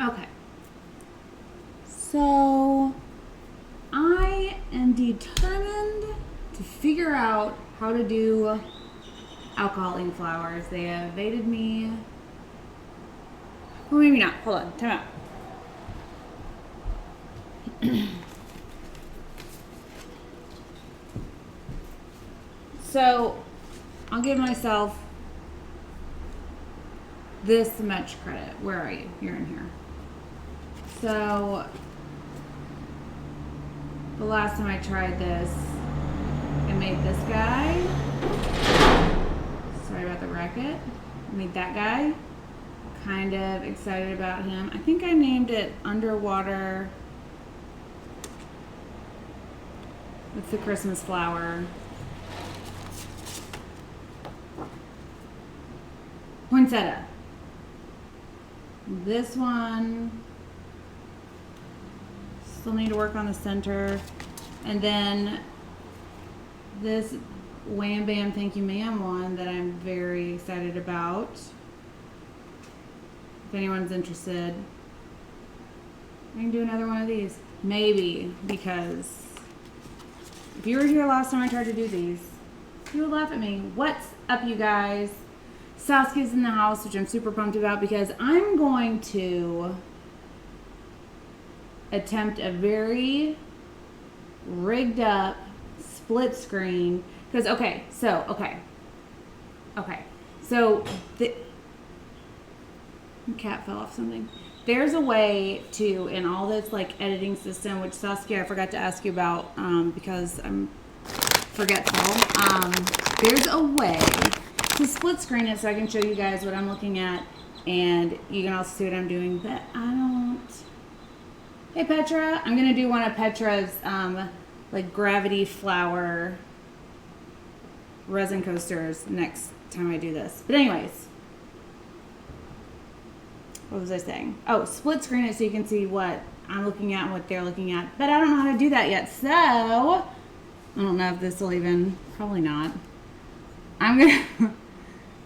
Okay. So I am determined to figure out how to do alcohol ink flowers. They evaded me. Well, maybe not. Hold on. Time out. So I'll give myself this much credit. Where are you? You're in here. So the last time I tried this, I made this guy. Sorry about the racket. I made that guy. Kind of excited about him. I think I named it Underwater with the Christmas flower. Poinsettia. This one, still need to work on the center. And then this Wham Bam Thank You Ma'am one that I'm very excited about. If anyone's interested, I can do another one of these. Maybe, because if you were here last time I tried to do these, you would laugh at me. What's up, you guys? Saskia's in the house, which I'm super pumped about because I'm going to attempt a very rigged up split screen. Because, okay, so the cat fell off something. There's a way to, in all this like editing system, which Saskia, I forgot to ask you about because I'm forgetful. There's a way to split screen it so I can show you guys what I'm looking at, and you can also see what I'm doing. But I don't. Hey Petra, I'm gonna do one of Petra's like gravity flower resin coasters next time I do this. But anyways. What was I saying? Oh, split screen it so you can see what I'm looking at and what they're looking at. But I don't know how to do that yet. So, I don't know if this will even, probably not.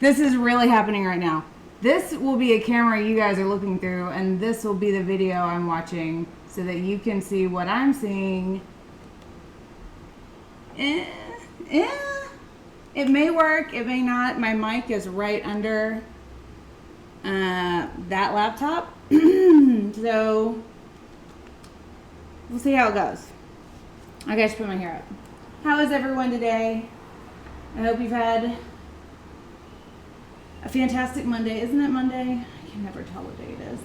This is really happening right now. This will be a camera you guys are looking through, and this will be the video I'm watching so that you can see what I'm seeing. It may work, it may not. My mic is right under that laptop. So we'll see how it goes. I gotta put my hair up. How is everyone today? I hope you've had a fantastic Monday. Isn't it Monday? I can never tell what day it is.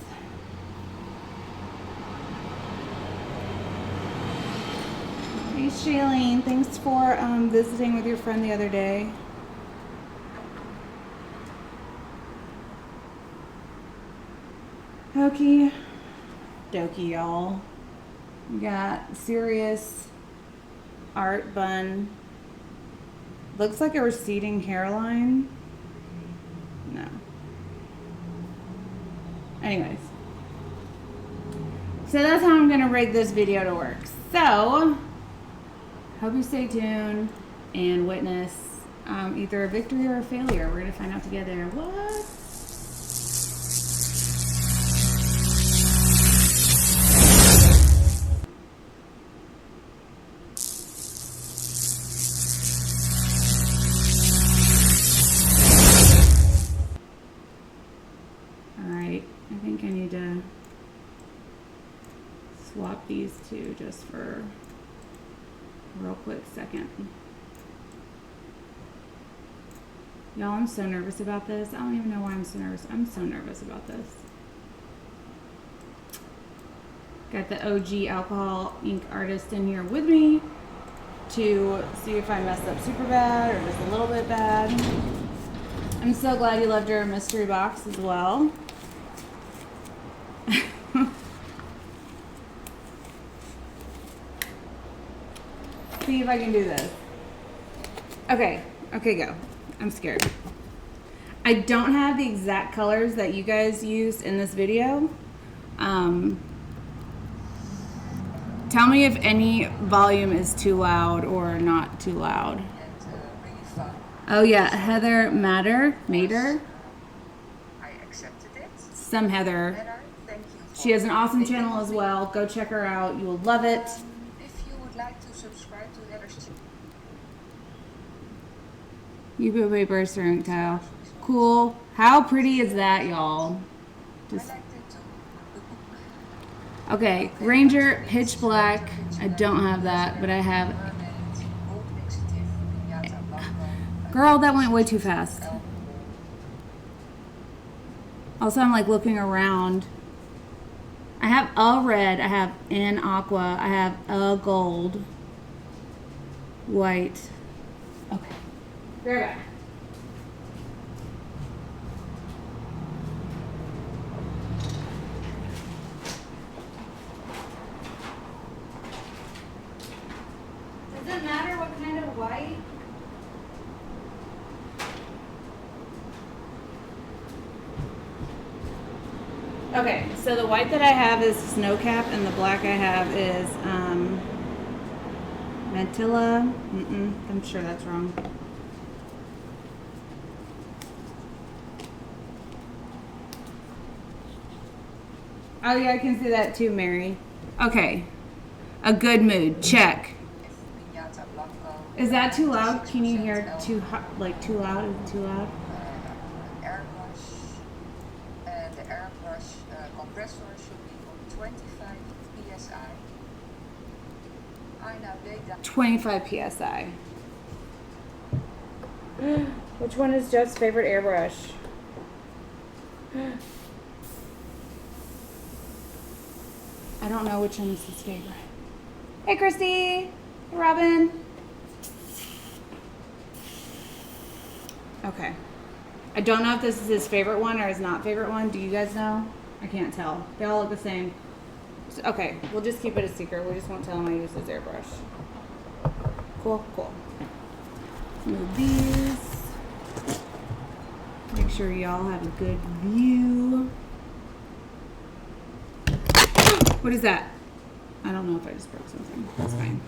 Hey Shailene, thanks for visiting with your friend the other day. Okie dokie, y'all. We got serious art bun. Looks like a receding hairline. No. Anyways. So that's how I'm going to rig this video to work. So, hope you stay tuned and witness either a victory or a failure. We're going to find out together. What? Swap these two just for a real quick second. Y'all, I'm so nervous about this. I don't even know why I'm so nervous. I'm so nervous about this. Got the OG alcohol ink artist in here with me to see if I messed up super bad or just a little bit bad. I'm so glad you loved your mystery box as well. See if I can do this. Okay, go. I'm scared. I don't have the exact colors that you guys used in this video. Tell me if any volume is too loud or not too loud. Oh yeah, Heather Mater. I accepted it. Some Heather. Thank you She has an awesome channel as well. Go check her out. You will love it. If you would like to subscribe to the other You put paper stirring tile. Cool. How pretty is that, y'all? Just okay. Ranger Pitch Black. I don't have that, but I have. Girl, that went way too fast. Also, I'm like looking around. I have a red, I have an aqua, I have a gold, white. Okay. Very good. Does it matter what kind of white? Okay, so the white that I have is Snow Cap, and the black I have is Mantilla. I'm sure that's wrong. Oh yeah, I can see that too, Mary. Okay, a good mood. Check. Is that too loud? Can you hear too hot, like too loud? Is it too loud? Airbrush, and the airbrush compressor should be on 25 psi. I now take that 25 psi. Which one is Jeff's favorite airbrush? I don't know which one is his favorite. Hey, Christy. Hey, Robin. Okay. I don't know if this is his favorite one or his not favorite one. Do you guys know? I can't tell. They all look the same. So, okay, we'll just keep it a secret. We just won't tell him I use his airbrush. Cool, cool. Move these. Make sure y'all have a good view. What is that? I don't know if I just broke something. That's fine.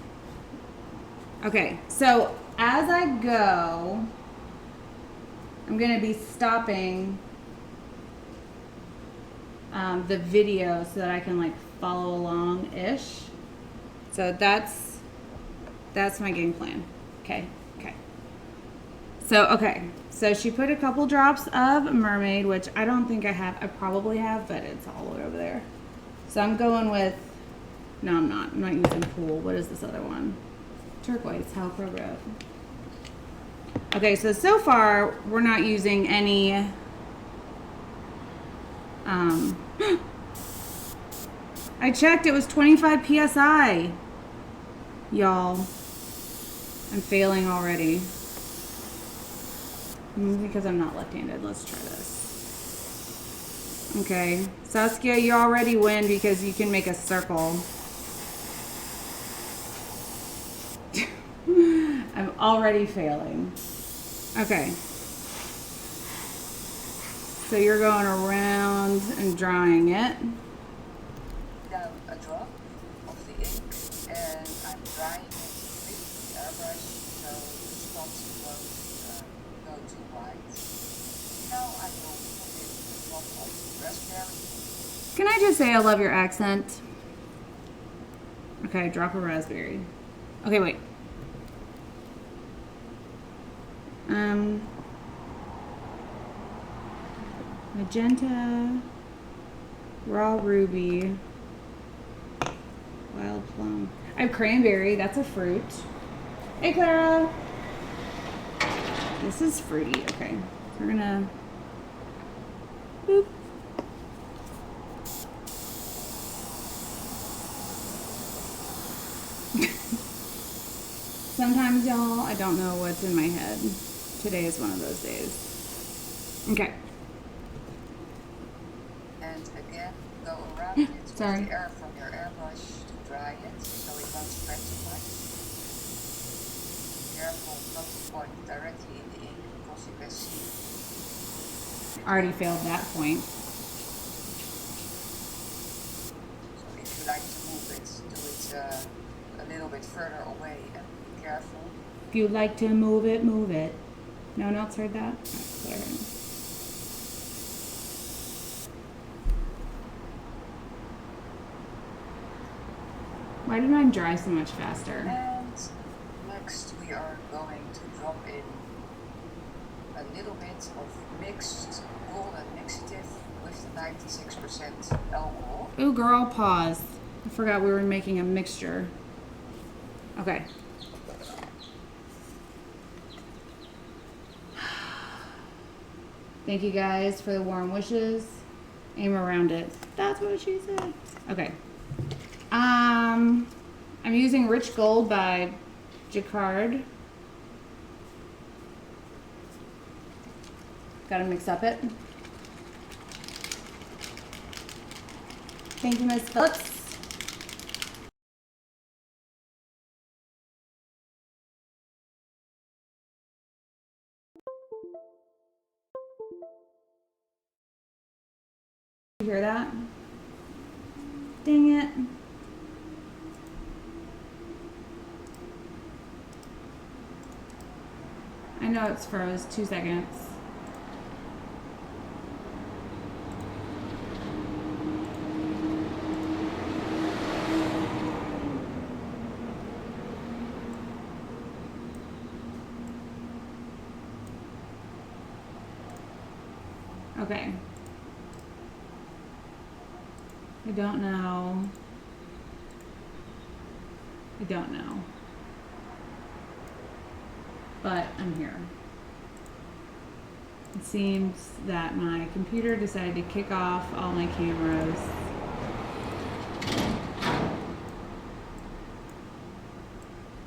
Okay, so as I go, I'm going to be stopping the video so that I can like follow along-ish. So that's my game plan. Okay. So she put a couple drops of Mermaid, which I don't think I have. I probably have, but it's all the way over there. So I'm going with, no, I'm not. I'm not using Pool. What is this other one? Turquoise, How Progressive. Okay, so far we're not using any I checked, it was 25 psi. Y'all, I'm failing already. Because I'm not left-handed. Let's try this. Okay, Saskia, you already win because you can make a circle. I'm already failing. Okay. So you're going around and drying it. Down a drop of the ink, and I'm drying it with the airbrush so the spots won't go too white. Now I will put in a drop of raspberry. Can I just say I love your accent? Okay, drop a raspberry. Okay, wait. Magenta, raw ruby, wild plum. I have cranberry, that's a fruit. Hey, Clara. This is fruity, okay. We're gonna, boop. Sometimes, y'all, I don't know what's in my head. Today is one of those days. Okay. And again, go around it with Sorry. the air from your airbrush to dry it so it won't spread too much. Careful not to point directly in the ink because you can see. Already failed that point. So if you like to move it, do it a little bit further away and be careful. If you'd like to move it, move it. No one else heard that? Why did mine dry so much faster? And next we are going to drop in a little bit of mixed golden mixative with the 96% alcohol. Ooh, girl, pause. I forgot we were making a mixture. Okay. Thank you guys for the warm wishes. Aim around it. That's what she said. Okay. I'm using Rich Gold by Jacquard. Gotta mix up it. Thank you, Miss Phillips. You hear that? Dang it. I know it's froze. 2 seconds. Okay. I don't know. But I'm here. It seems that my computer decided to kick off all my cameras.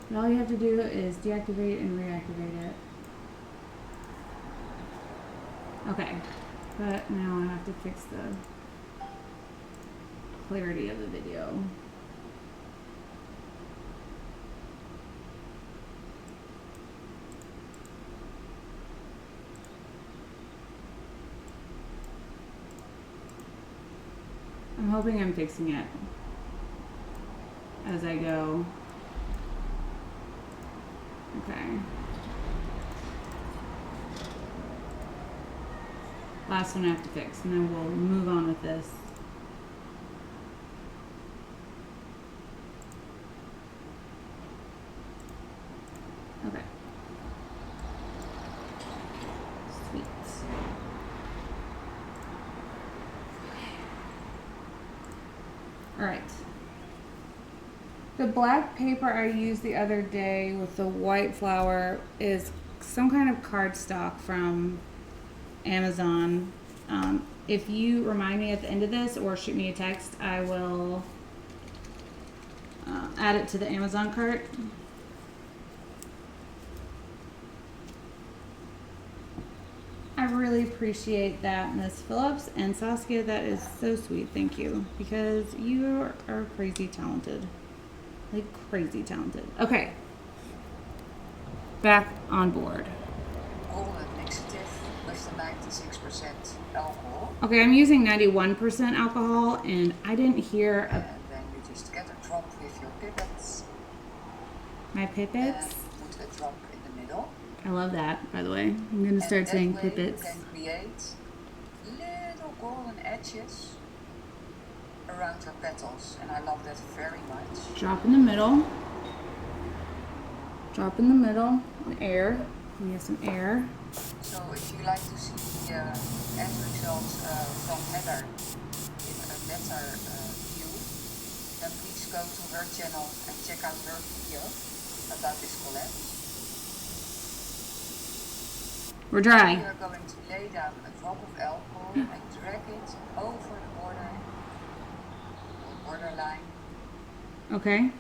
And all you have to do is deactivate and reactivate it. Okay, but now I have to fix the clarity of the video. I'm hoping I'm fixing it as I go. Okay. Last one I have to fix, and then we'll move on with this. Okay. Sweet. All right. The black paper I used the other day with the white flower is some kind of cardstock from Amazon. If you remind me at the end of this or shoot me a text, I will add it to the Amazon cart. I really appreciate that, Miss Phillips and Saskia. That is so sweet. Thank you, because you are crazy talented, like crazy talented. Okay, back on board. Golden mixative with the 96% alcohol. Okay, I'm using 91% alcohol, and I didn't hear And then you just get a drop with your pipettes. my pipettes. And put a drop in the middle. I love that, by the way. I'm gonna start saying pipettes. You can create little golden edges around your petals, and I love that very much. Drop in the middle. Drop in the middle. Air. We have some air. So if you like to see the end result from Heather in a better view, then please go to her channel and check out her video about this collab. We're dry. We are going to lay down a drop of alcohol and drag it over the border or borderline. Okay.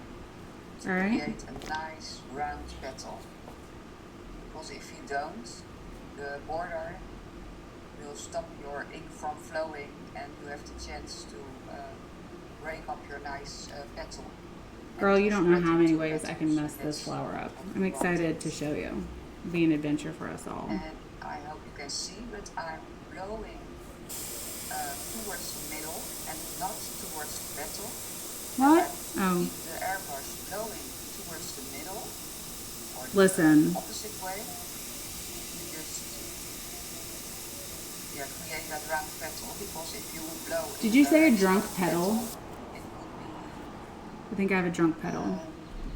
To All right. create a nice round petal. Because if you don't, the border will stop your ink from flowing and you have the chance to break up your nice petal. Girl, you don't know how many ways I can mess this flower up. I'm excited to show you. It'll be an adventure for us all. And I hope you can see, but I'm blowing towards the middle and not towards the petal. What? And the airbrush blowing towards the middle or Listen. the opposite way. You just create that round petal, because if you blow Did you say a drunk petal? it would be I think I have a drunk petal.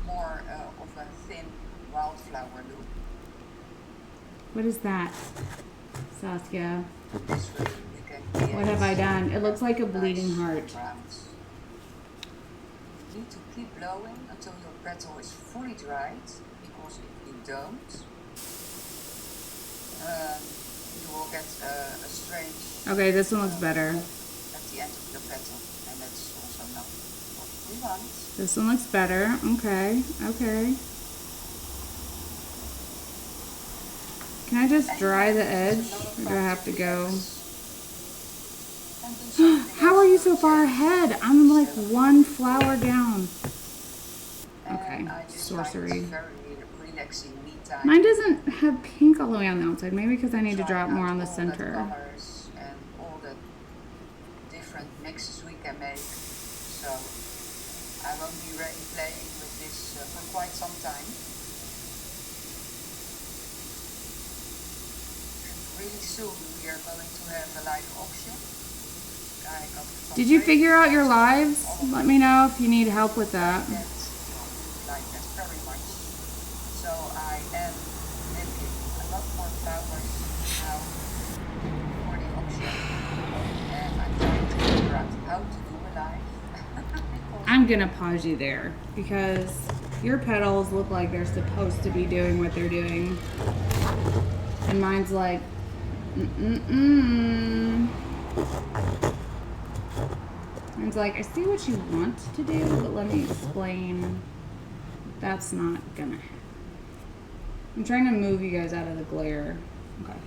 more of a thin wildflower look. What is that, Saskia? This way we can create What have I done? It looks like a bleeding nice heart. browns. You need to keep blowing until your petal is fully dried, because if you don't, you will get a strange Okay, this one looks better. at the end of your petal, and that's also not what we want. This one looks better. Okay, okay. Can I just dry the edge, or do I have to go? How are you so far ahead? I'm like one flower down. Okay, sorcery. Mine doesn't have pink all the way on the outside. Maybe because I need to drop more on the center. Colors and all the different mixes we can make. So I won't be ready playing with this for quite some time. Really soon we are going to have a live auction. Did you figure out your lives? Let me know if you need help with that. Like that very much. So I am making a lot more flowers now for the auction, and I'm trying to figure out how to do a live. I'm gonna pause you there because your petals look like they're supposed to be doing what they're doing, and mine's like, Mine's like, I see what you want to do, but let me explain. That's not gonna happen. I'm trying to move you guys out of the glare. Okay.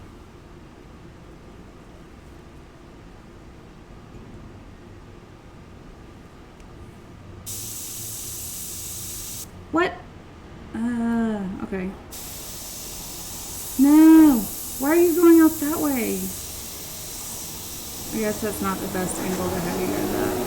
What? Okay. No! Why are you going out that way? I guess that's not the best angle to have you guys at.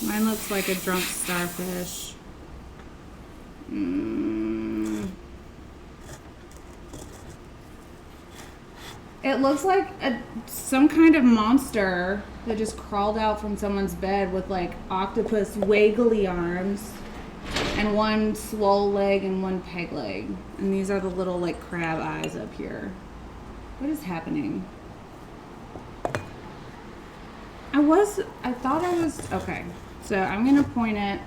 Mine looks like a drunk starfish. It looks like some kind of monster that just crawled out from someone's bed with like octopus wiggly arms and one swole leg and one peg leg. And these are the little like crab eyes up here. What is happening? I thought I was, okay. So I'm gonna point it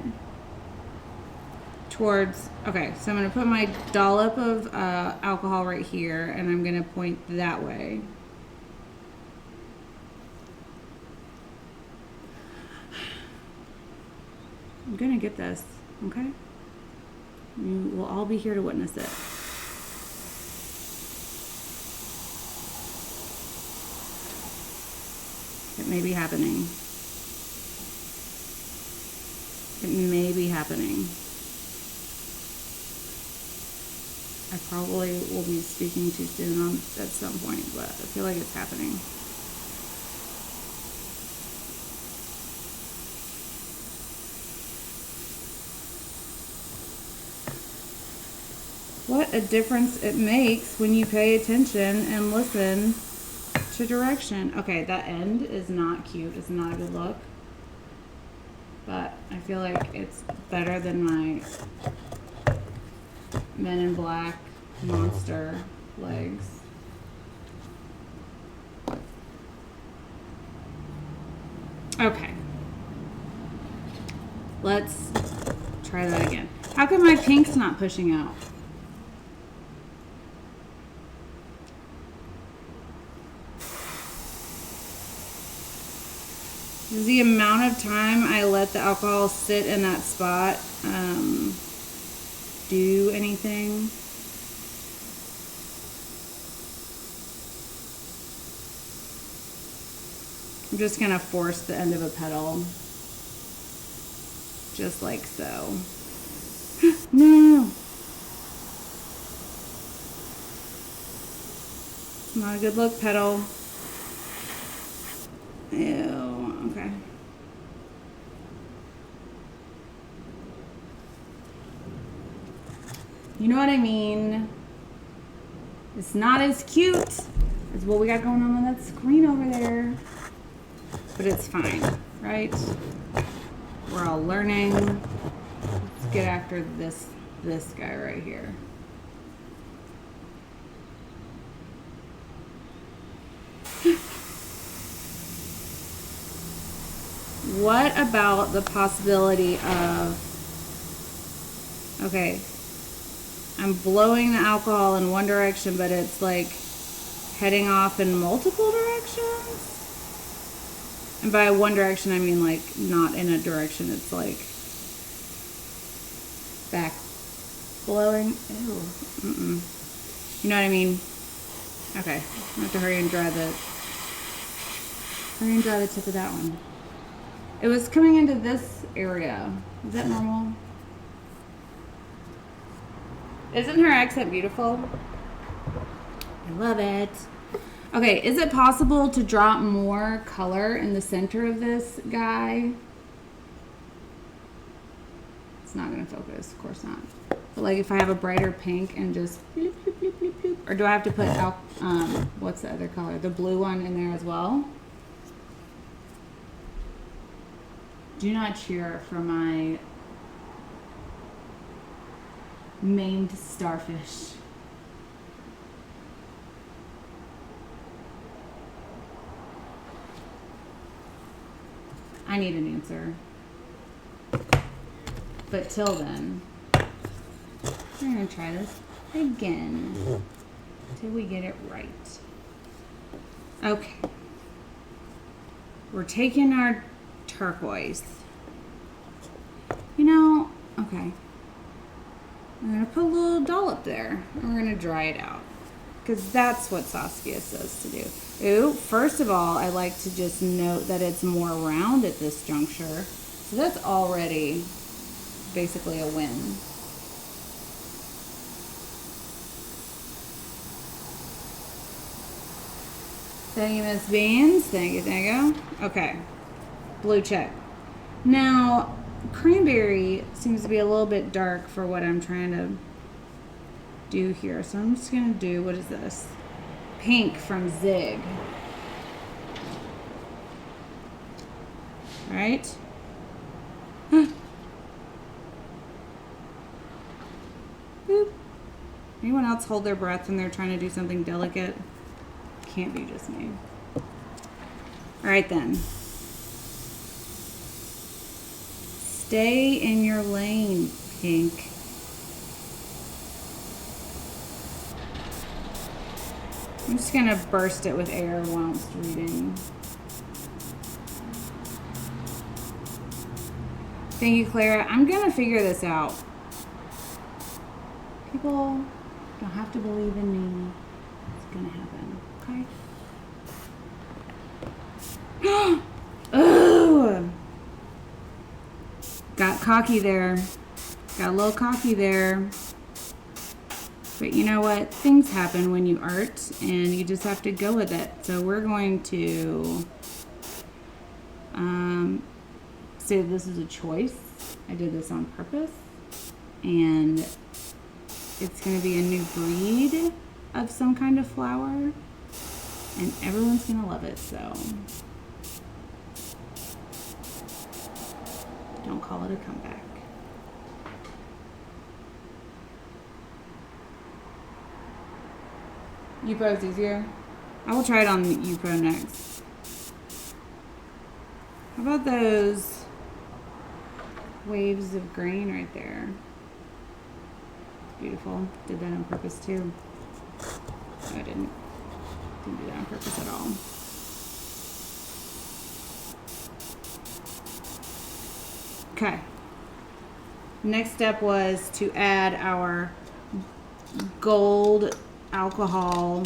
towards, okay, so I'm gonna put my dollop of alcohol right here and I'm gonna point that way. I'm gonna get this, okay? You will all be here to witness it. It may be happening. It may be happening. I probably will be speaking too soon at some point, but I feel like it's happening. What a difference it makes when you pay attention and listen to direction. Okay, that end is not cute. It's not a good look. But I feel like it's better than my Men in Black monster legs. Okay. Let's try that again. How come my pink's not pushing out? Does the amount of time I let the alcohol sit in that spot do anything? I'm just gonna force the end of a petal. Just like so. No! Not a good look, petal. Ew, okay. You know what I mean? It's not as cute is what we got going on that screen over there. But it's fine, right? We're all learning. Let's get after this guy right here. What about the possibility of, okay, I'm blowing the alcohol in one direction, but it's like heading off in multiple directions? And by one direction, I mean like not in a direction. It's like back blowing. Ew. You know what I mean? Okay. I have to hurry and dry the tip of that one. It was coming into this area. Is that normal? Isn't her accent beautiful? I love it. Okay, is it possible to drop more color in the center of this guy? It's not gonna focus, of course not. But like if I have a brighter pink and just bloop, bloop, bloop, bloop, bloop. Or do I have to put what's the other color? The blue one in there as well? Do not cheer for my maimed starfish. I need an answer. But till then, we're gonna try this again till we get it right. Okay. We're taking our turquoise. You know, okay. I'm gonna put a little dollop there. And we're gonna dry it out. Because that's what Saskia says to do. Ooh, first of all, I like to just note that it's more round at this juncture. So that's already basically a win. Thank you, Miss Beans. Thank you, thank you. Okay. Blue check. Now, cranberry seems to be a little bit dark for what I'm trying to do here. So I'm just going to do, what is this? Pink from Zig. All right. Boop. Anyone else hold their breath when they're trying to do something delicate? Can't be just me. All right then. Stay in your lane, Pink. I'm just gonna burst it with air whilst reading. Thank you, Clara. I'm gonna figure this out. People don't have to believe in me. It's gonna happen, okay? Ooh! Got cocky there. Got a little cocky there. But you know what? Things happen when you art, and you just have to go with it. So we're going to say this is a choice. I did this on purpose. And it's going to be a new breed of some kind of flower. And everyone's going to love it, so don't call it a comeback. U-Pro is easier. I will try it on the U-Pro next. How about those waves of green right there? It's beautiful. Did that on purpose too. No, I didn't. Didn't do that on purpose at all. Okay. Next step was to add our gold alcohol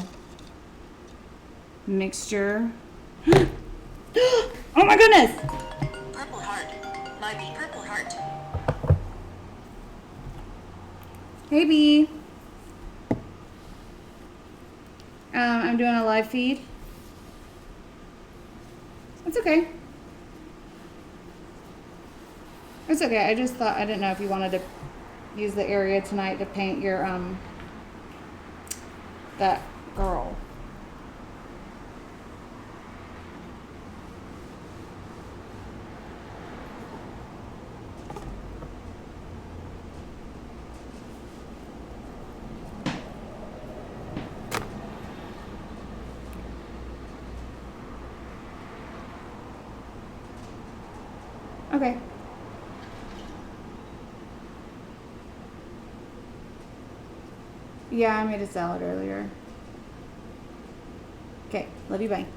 mixture. Oh my goodness! Purple heart. My purple heart. Hey B. I'm doing a live feed. It's okay. It's okay. I just thought, I didn't know if you wanted to use the area tonight to paint your that girl. Okay. Yeah, I made a salad earlier. Okay, love you, bye.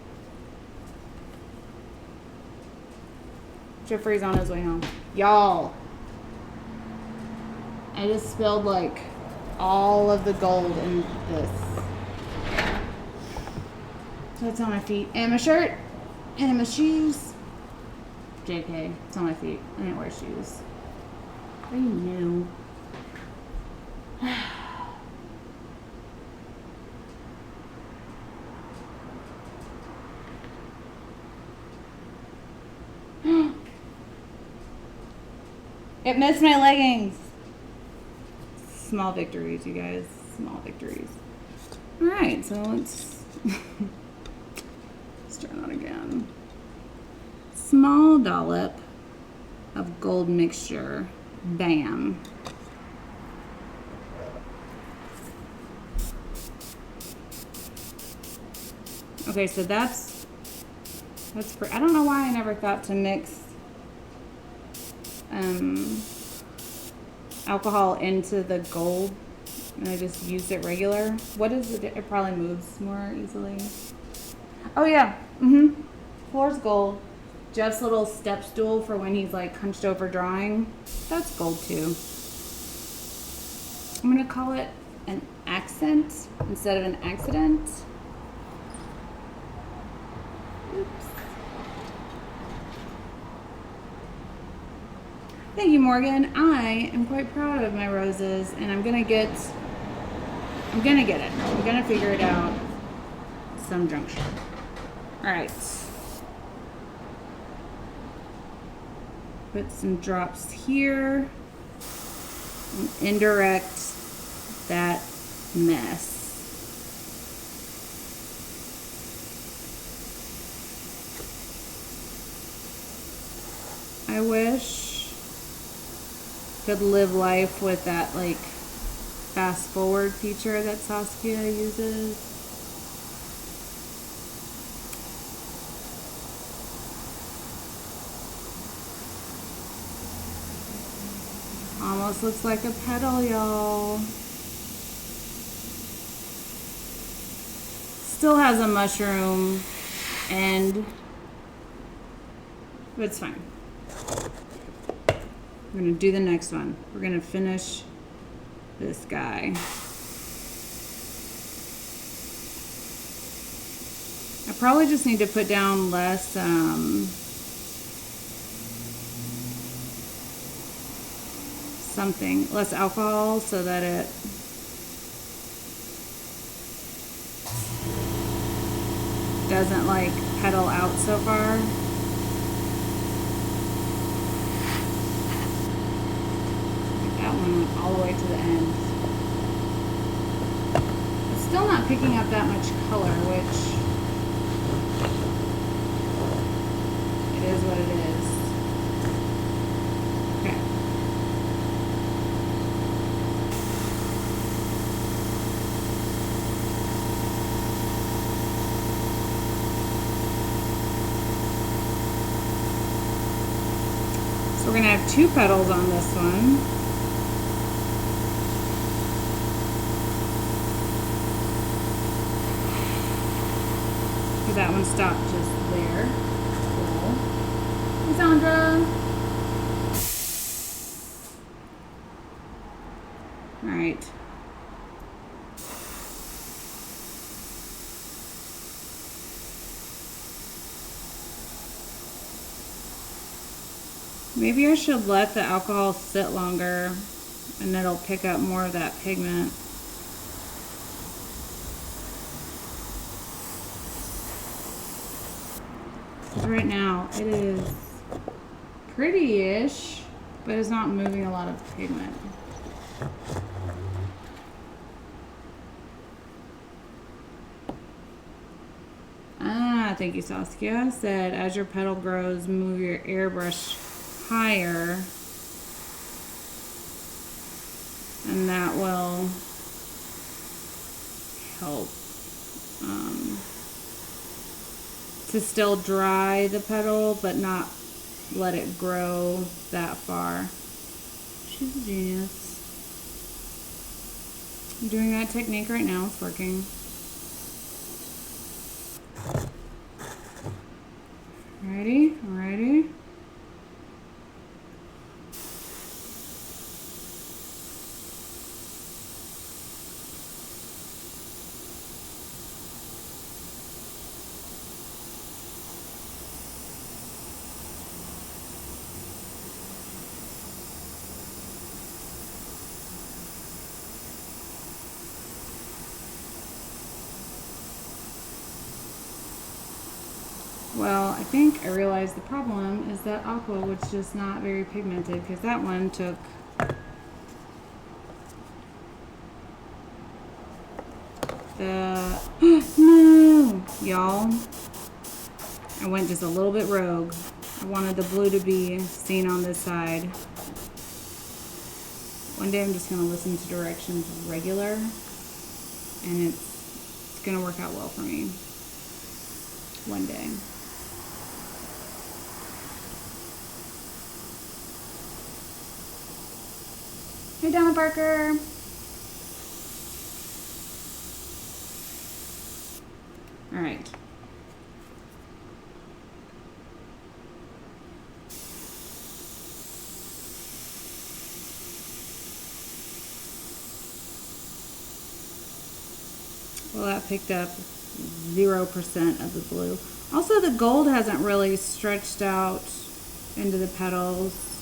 Jeffrey's on his way home. Y'all, I just spilled like all of the gold in this. So it's on my feet. And my shirt. And my shoes. JK, it's on my feet. I didn't wear shoes. Are you new? It missed my leggings. Small victories, you guys. Small victories. Alright, so let's turn on again. Small dollop of gold mixture. Bam. Okay, so that's I don't know why I never thought to mix alcohol into the gold, and I just used it regular. What is it? It probably moves more easily. Oh yeah, floor's gold. Jeff's little step stool for when he's like hunched over drawing, that's gold too. I'm gonna call it an accent instead of an accident. Oops. Thank you, Morgan. I am quite proud of my roses, and I'm gonna get it. I'm gonna figure it out some juncture. All right. Put some drops here and indirect that mess. I wish could live life with that like fast forward feature that Saskia uses. Almost looks like a petal, y'all. Still has a mushroom end, but it's fine. We're gonna do the next one. We're gonna finish this guy. I probably just need to put down less less alcohol so that it doesn't like petal out so far. That one went all the way to the end. It's still not picking up that much color, which it is what it is. Okay. So we're gonna have 2 petals on this one. That one stopped just there. Cool. Hey, Sandra. All right. Maybe I should let the alcohol sit longer and it'll pick up more of that pigment. Right now it is pretty-ish, but it's not moving a lot of pigment. Thank you, Saskia. Said, as your petal grows, move your airbrush higher, and that will help to still dry the petal, but not let it grow that far. She's a genius. I'm doing that technique right now. It's working. Ready? Ready? Well, I think I realized the problem is that aqua was just not very pigmented because that one took the no, y'all. I went just a little bit rogue. I wanted the blue to be seen on this side. One day I'm just gonna listen to directions regular, and it's gonna work out well for me. One day. Hey, Donna Parker. All right. Well, that picked up 0% of the blue. Also, the gold hasn't really stretched out into the petals.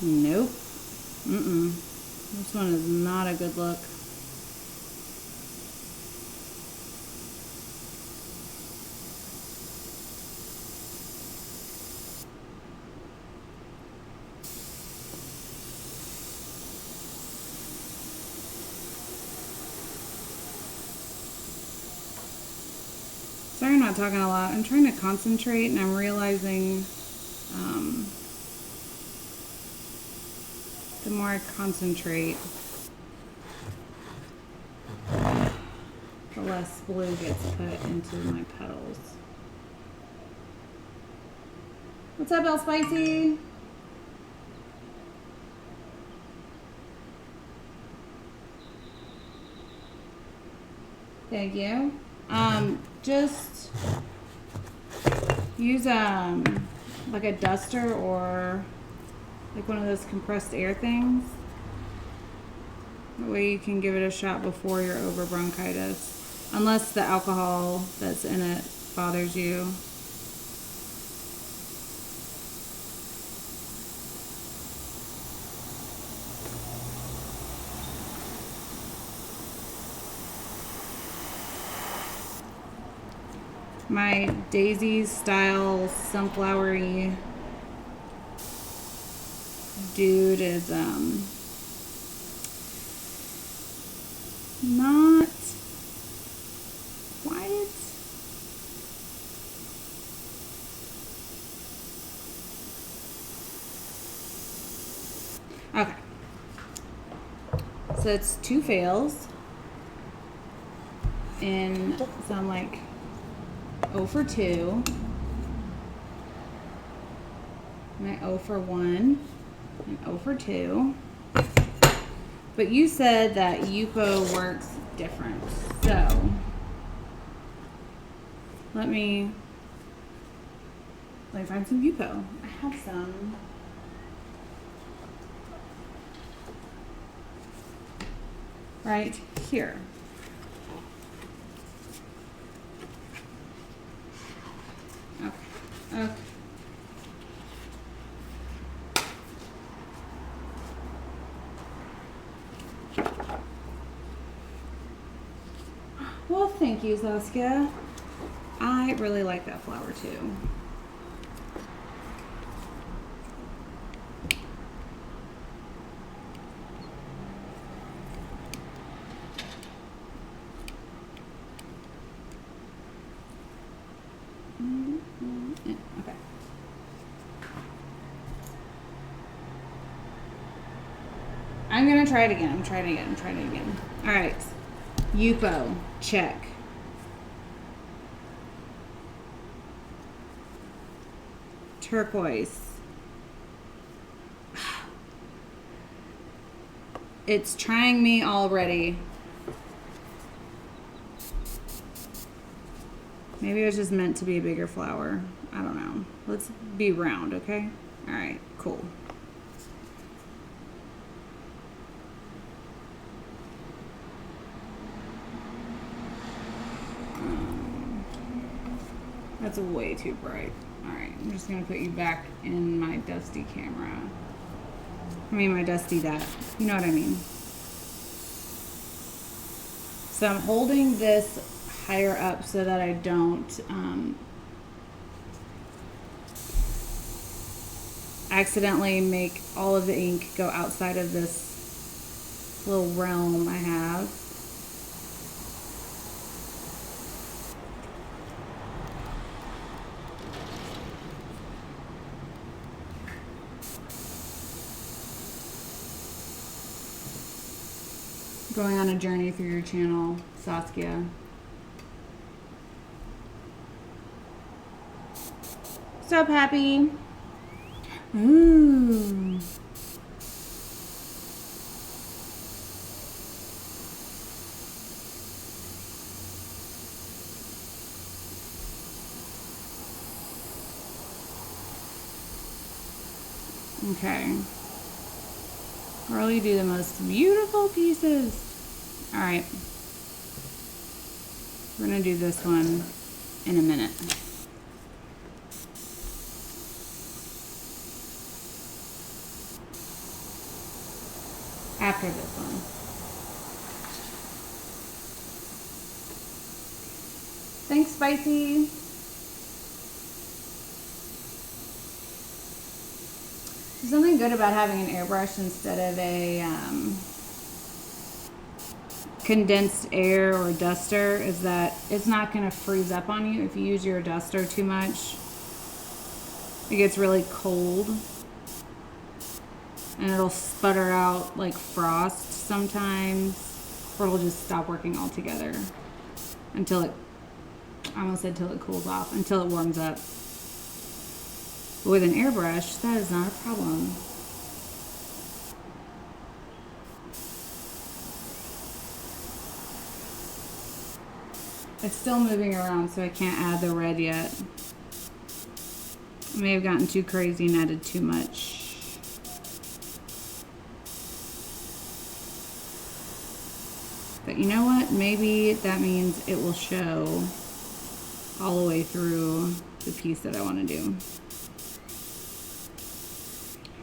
Nope. This one is not a good look. Sorry I'm not talking a lot. I'm trying to concentrate and I'm realizing the more I concentrate, the less blue gets put into my petals. What's up, El Spicy? Thank you. Just use like a duster or like one of those compressed air things. That way you can give it a shot before you're over bronchitis. Unless the alcohol that's in it bothers you. My daisy style sunflowery dude is not quite. Okay. So it's 2 fails. And so I'm like 0 for 2. And I 0 for 1. And 0 for 2. But you said that Yupo works different. So let me find some Yupo. I have some. Right here. Okay. Well, thank you, Saskia. I really like that flower too. Okay. I'm gonna try it again. I'm trying it again. All right. Yupo, check. Turquoise. It's trying me already. Maybe it was just meant to be a bigger flower. I don't know. Let's be round, okay? All right, cool. That's way too bright. All right, I'm just gonna put you back in my dusty camera. I mean my dusty that. You know what I mean. So I'm holding this higher up so that I don't accidentally make all of the ink go outside of this little realm I have. Going on a journey through your channel, Saskia. What's up, Happy? Ooh. Okay. Really do the most beautiful pieces. All right. We're gonna do this one in a minute. After this one. Thanks, Spicy. There's something good about having an airbrush instead of a condensed air or duster is that it's not going to freeze up on you if you use your duster too much. It gets really cold and it'll sputter out like frost sometimes, or it'll just stop working altogether until it, I almost said till it cools off, until it warms up. But with an airbrush, that is not a problem. It's still moving around, so I can't add the red yet. I may have gotten too crazy and added too much. But you know what? Maybe that means it will show all the way through the piece that I want to do.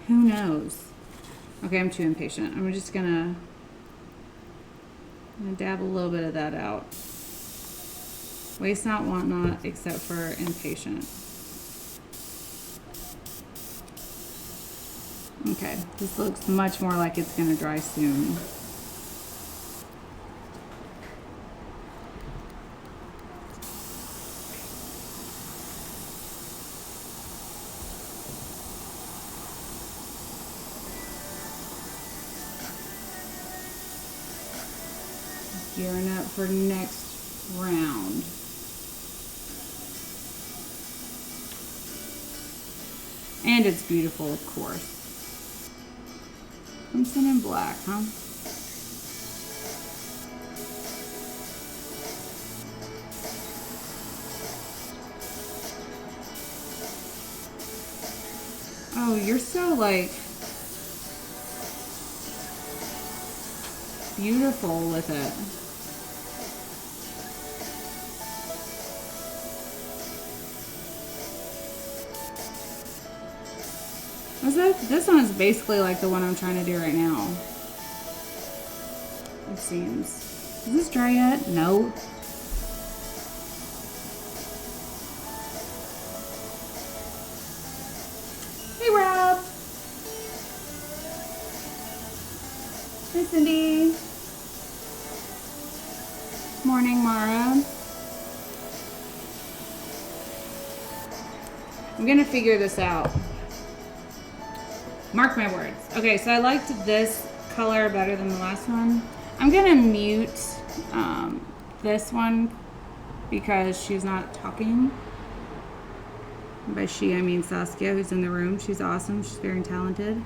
Who knows? Okay, I'm too impatient. I'm just gonna dab a little bit of that out. Waste not, want not, except for impatient. Okay, this looks much more like it's gonna dry soon. Gearing up for next round. And it's beautiful, of course. Crimson and black, huh? Oh, you're so like beautiful with it. This one is basically like the one I'm trying to do right now. It seems. Is this dry yet? No. Hey, Rob. Hey, Cindy. Morning, Mara. I'm gonna figure this out. Mark my words. Okay, so I liked this color better than the last one. I'm gonna mute this one because she's not talking. By she, I mean Saskia, who's in the room. She's awesome. She's very talented.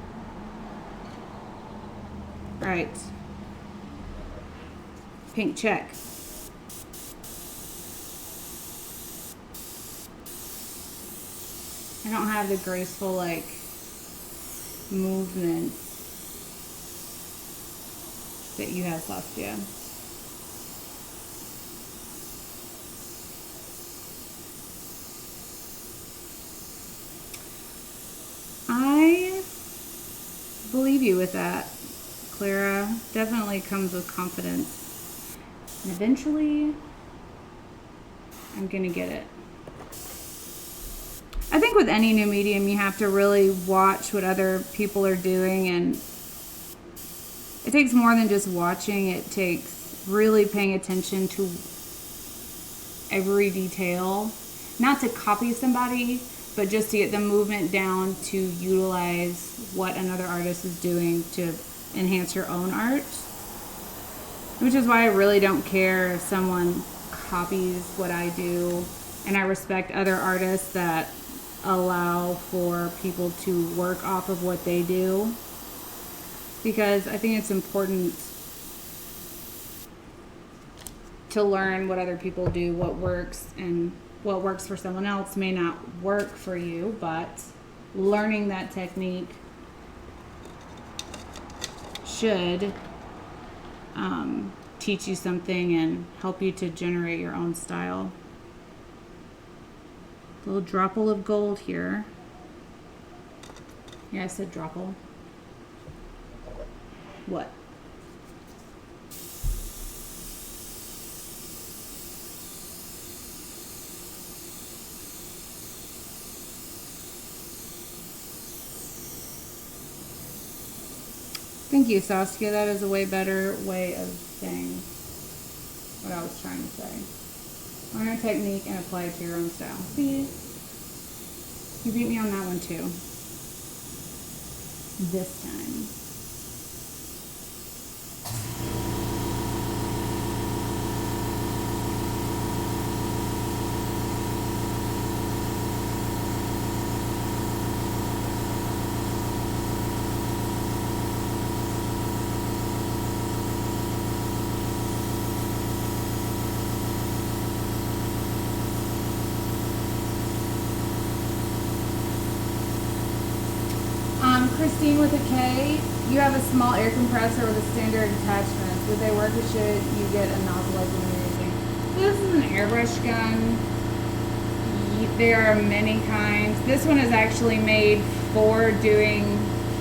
All right. Pink check. I don't have the graceful, like, movement that you have, Saskia. I believe you with that, Clara. Definitely comes with confidence. And eventually, I'm gonna get it. I think with any new medium, you have to really watch what other people are doing, and it takes more than just watching. It takes really paying attention to every detail. Not to copy somebody, but just to get the movement down to utilize what another artist is doing to enhance your own art. Which is why I really don't care if someone copies what I do, and I respect other artists that allow for people to work off of what they do, because I think it's important to learn what other people do, what works, and what works for someone else may not work for you, but learning that technique should teach you something and help you to generate your own style. A little dropple of gold here. Yeah, I said dropple. What? Thank you, Saskia. That is a way better way of saying what I was trying to say. Learn a technique and apply it to your own style. See? You beat me on that one too. This time. Christine with a K, you have a small air compressor with a standard attachment. Would they work, or should you get a nozzle like when you're using? This is an airbrush gun. There are many kinds. This one is actually made for doing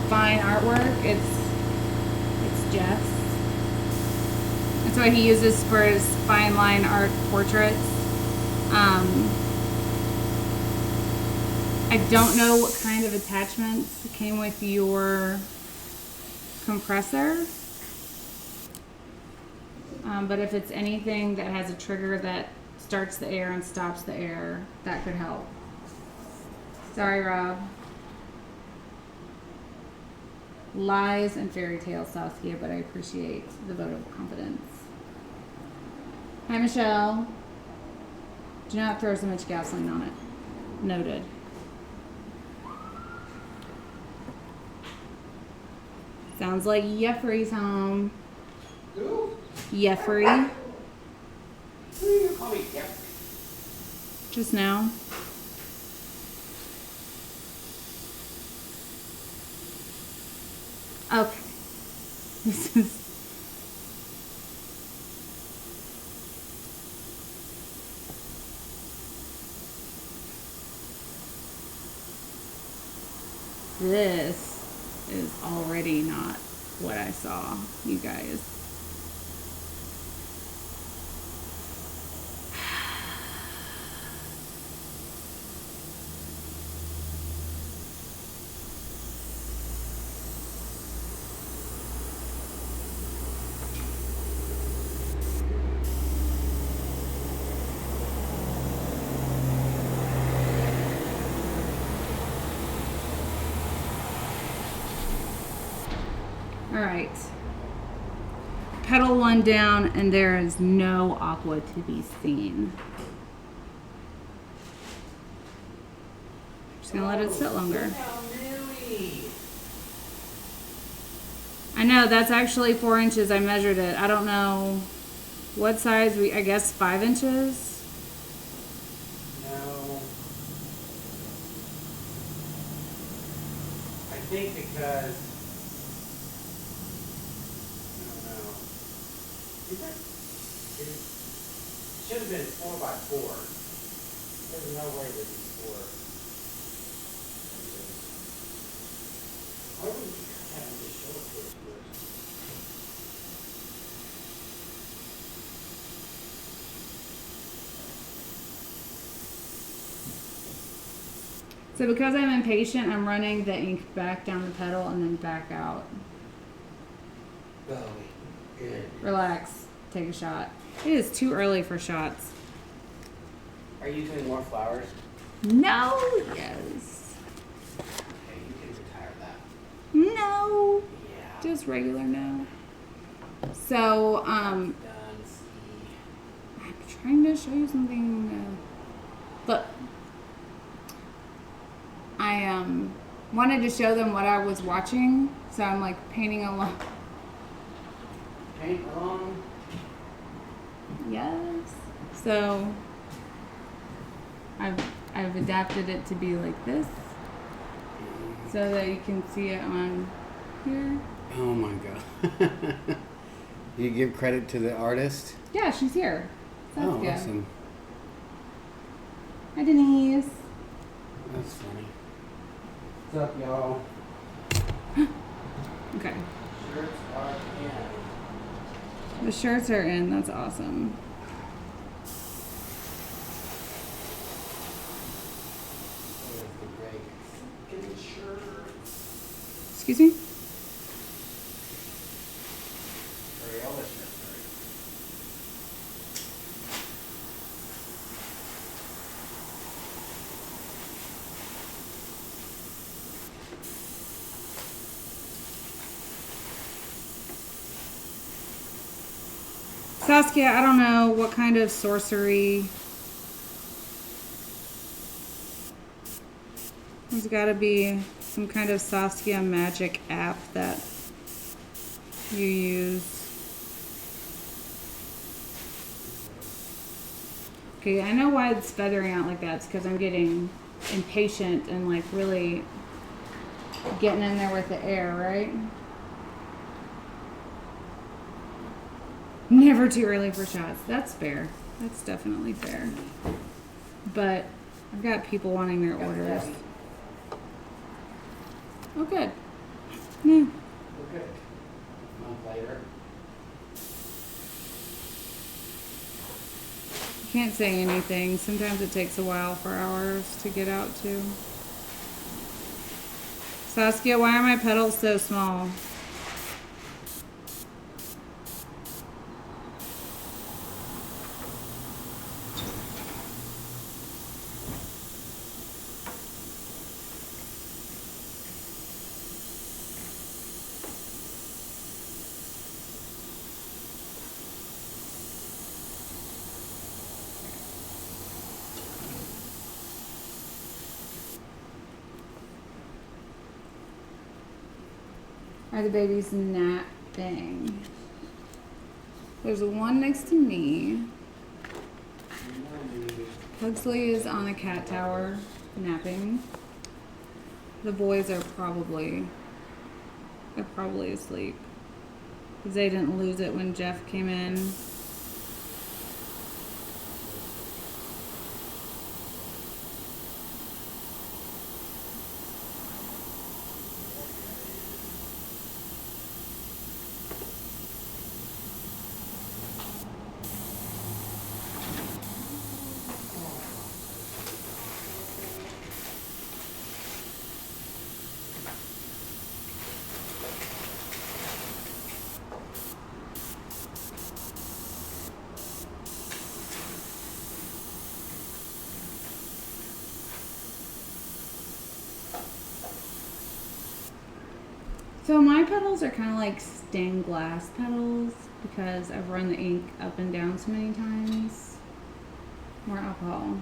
fine artwork. It's Jeff's. That's what he uses for his fine line art portraits. I don't know what kind of attachments came with your compressor, but if it's anything that has a trigger that starts the air and stops the air, that could help. Sorry, Rob. Lies and fairy tales, Saskia, but I appreciate the vote of confidence. Hi, Michelle. Do not throw so much gasoline on it. Noted. Sounds like Jeffrey's home. Who? Jeffrey. Who do you call me Jeffrey? Just now. Okay. This is... This is already not what I saw, you guys. All right. Pedal one down, and there is no aqua to be seen. Just gonna let it sit longer. Look how newy. I know that's actually 4 inches. I measured it. I don't know what size I guess 5 inches. No. I think because I don't know. It should have been 4x4. There's no way that it's 4 inches. Why would you have them just show it to us first? So because I'm impatient, I'm running the ink back down the pedal and then back out. Oh, good. Relax. Take a shot. It is too early for shots. Are you doing more flowers? No. Yes. Okay, you can retire that. No. Yeah. Just regular no. So, Done. See. I'm trying to show you something. Look. I wanted to show them what I was watching, so I'm like painting along. Paint along. Yes. So I've adapted it to be like this, so that you can see it on here. Oh my god. You give credit to the artist? Yeah, she's here. Oh, Saskia. awesome. Hi, Denise. That's funny. What's up, y'all? Okay. Shirts are in. The shirts are in. That's awesome. There's the great second shirt. Excuse me? Sorry, all the shirts are in. Saskia, I don't know what kind of sorcery. There's got to be some kind of Saskia magic app that you use. Okay, I know why it's feathering out like that. It's because I'm getting impatient and like really getting in there with the air, right? Never too early for shots. That's fair. That's definitely fair. But I've got people wanting their orders. Oh, good. Yeah. Okay. A month later. Can't say anything. Sometimes it takes a while for ours to get out to. Saskia, why are my petals so small? Are the babies napping? There's one next to me. Pugsley is on a cat tower napping. The boys are probably asleep because they didn't lose it when Jeff came in. So my petals are kind of like stained glass petals because I've run the ink up and down so many times. More alcohol.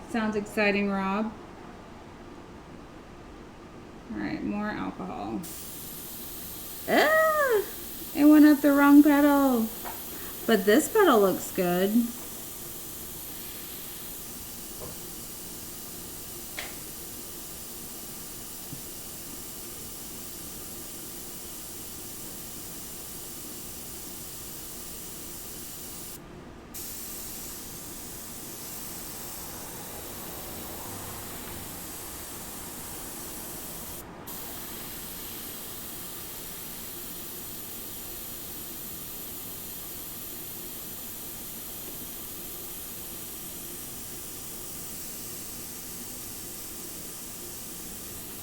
Sounds exciting, Rob. Alright, more alcohol. Ah! It went up the wrong petal. But this petal looks good.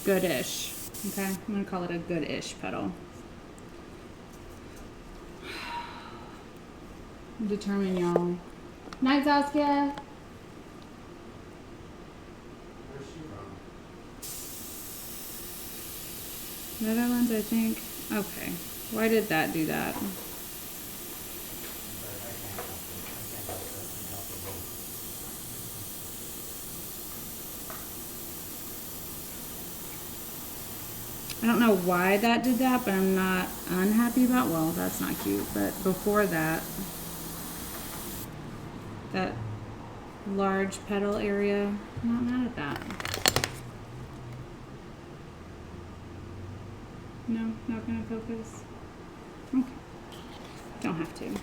Goodish. Okay, I'm gonna call it a goodish petal. I'm determined, y'all. Night, Saskia. Where's she from? Netherlands, I think. Okay. Why did that do that? But I can't help it. I don't know why that did that, but I'm not unhappy about. Well, that's not cute. But before that, that large petal area, I'm not mad at that. No, not gonna focus. Okay. Don't have to.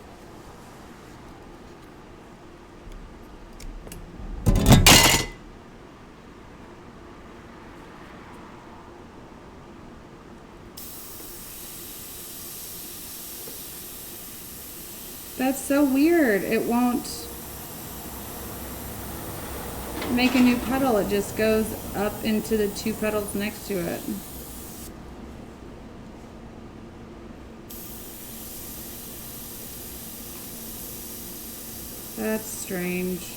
That's so weird. It won't make a new petal. It just goes up into the two petals next to it. That's strange.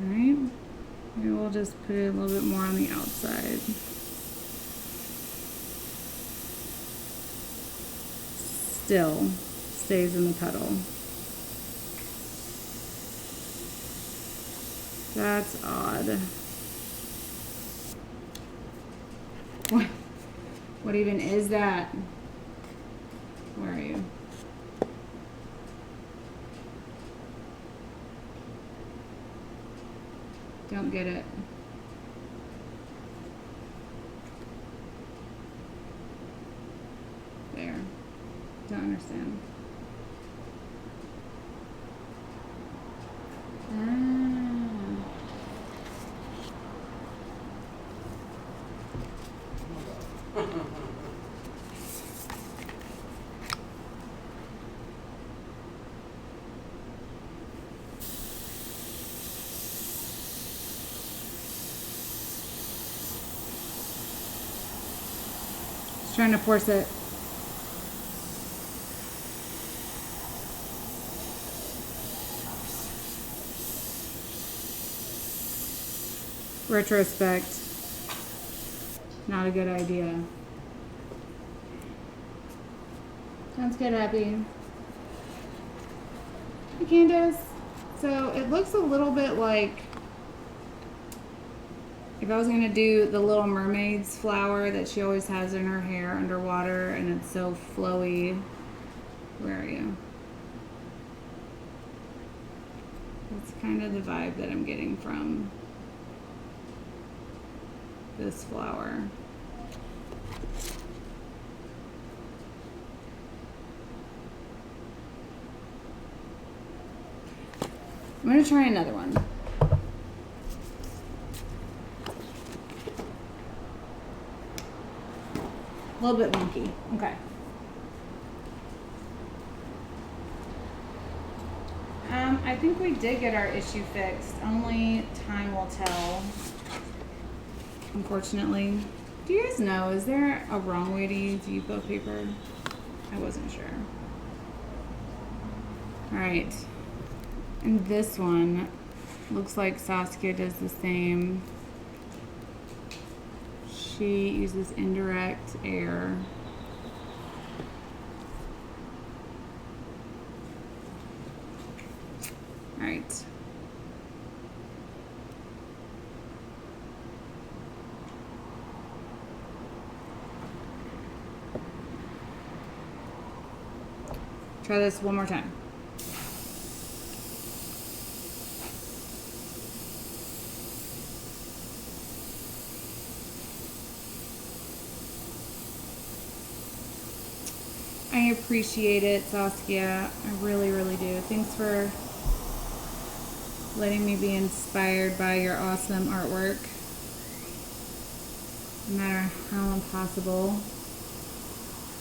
Alright. Maybe we'll just put it a little bit more on the outside. Still stays in the petal. That's odd. What even is that? Where are you? Don't get it. There. Don't understand. Just trying to force it. Retrospect. Not a good idea. Sounds good, Happy. Hey, Candace. So it looks a little bit like if I was going to do the Little Mermaid's flower that she always has in her hair underwater and it's so flowy. Where are you? That's kind of the vibe that I'm getting from this flower. I'm going to try another one. A little bit wonky. Okay. I think we did get our issue fixed. Only time will tell. Unfortunately. Do you guys know, is there a wrong way to use Yupo paper? I wasn't sure. All right. And this one looks like Saskia does the same. She uses indirect air. All right. Try this one more time. I appreciate it, Saskia. I really, really do. Thanks for letting me be inspired by your awesome artwork. No matter how impossible.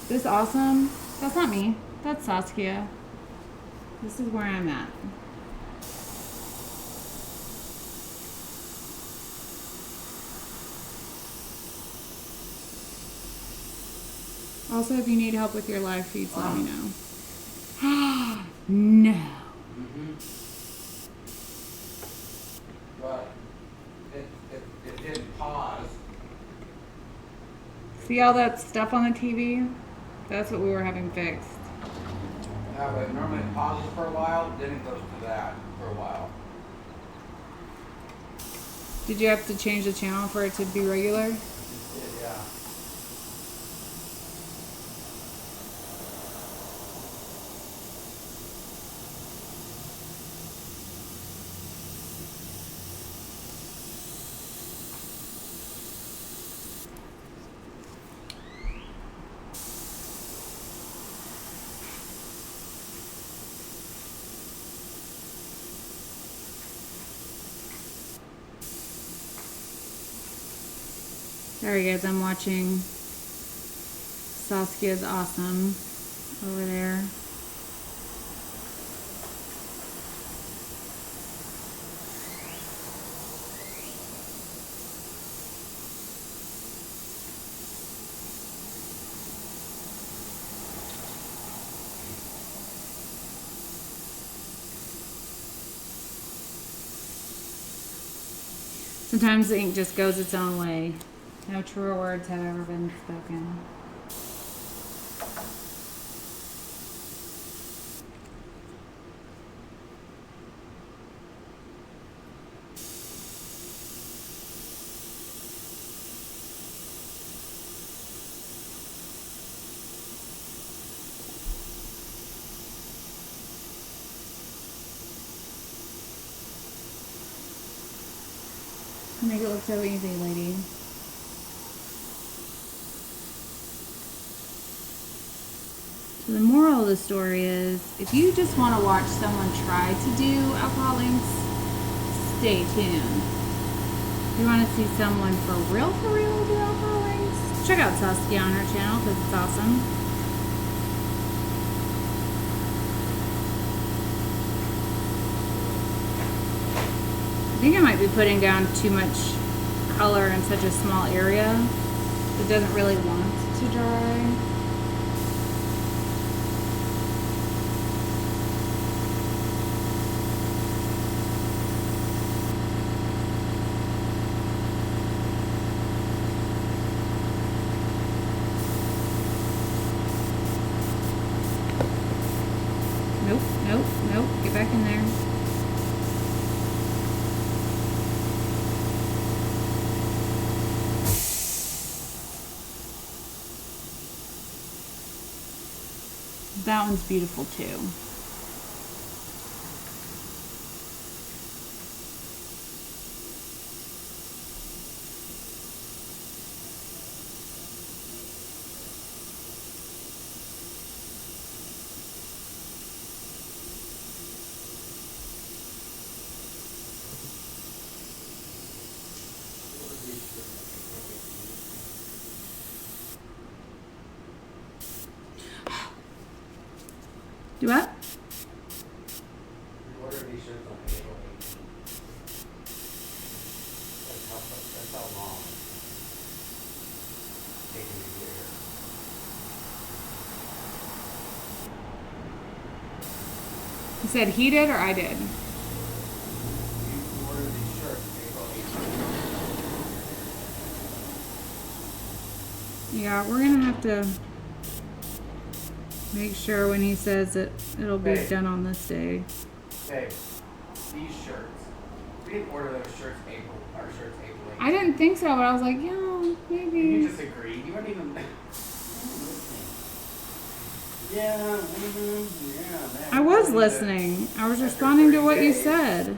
This awesome, that's not me. That's Saskia. This is where I'm at. Also, if you need help with your live feeds, let me know. No. But it didn't pause. See all that stuff on the TV? That's what we were having fixed. Yeah, but normally it pauses for a while, then it goes to that for a while. Did you have to change the channel for it to be regular? Yeah. Sorry guys, I'm watching Saskia's Awesome over there. Sometimes the ink just goes its own way. No truer words have ever been spoken. Make it look so easy, lady. So the moral of the story is, if you just want to watch someone try to do alcohol inks, stay tuned. If you want to see someone for real do alcohol inks, check out Saskia on her channel because it's awesome. I think I might be putting down too much color in such a small area. It doesn't really want to dry. Nope, get back in there. That one's beautiful too. Do what? You order these shirts on April 18th. That's how long it's taking to get here. You said he did or I did? You ordered these shirts April 18th. Yeah, we're gonna have to make sure when he says it, it'll be Babe. done on this day. Babe, these shirts. We didn't order those shirts our shirts April 18th. I didn't think so, but I was like, yeah, You maybe. just agreed. You weren't even. Yeah, yeah, man. I was listening. I was responding to what you said.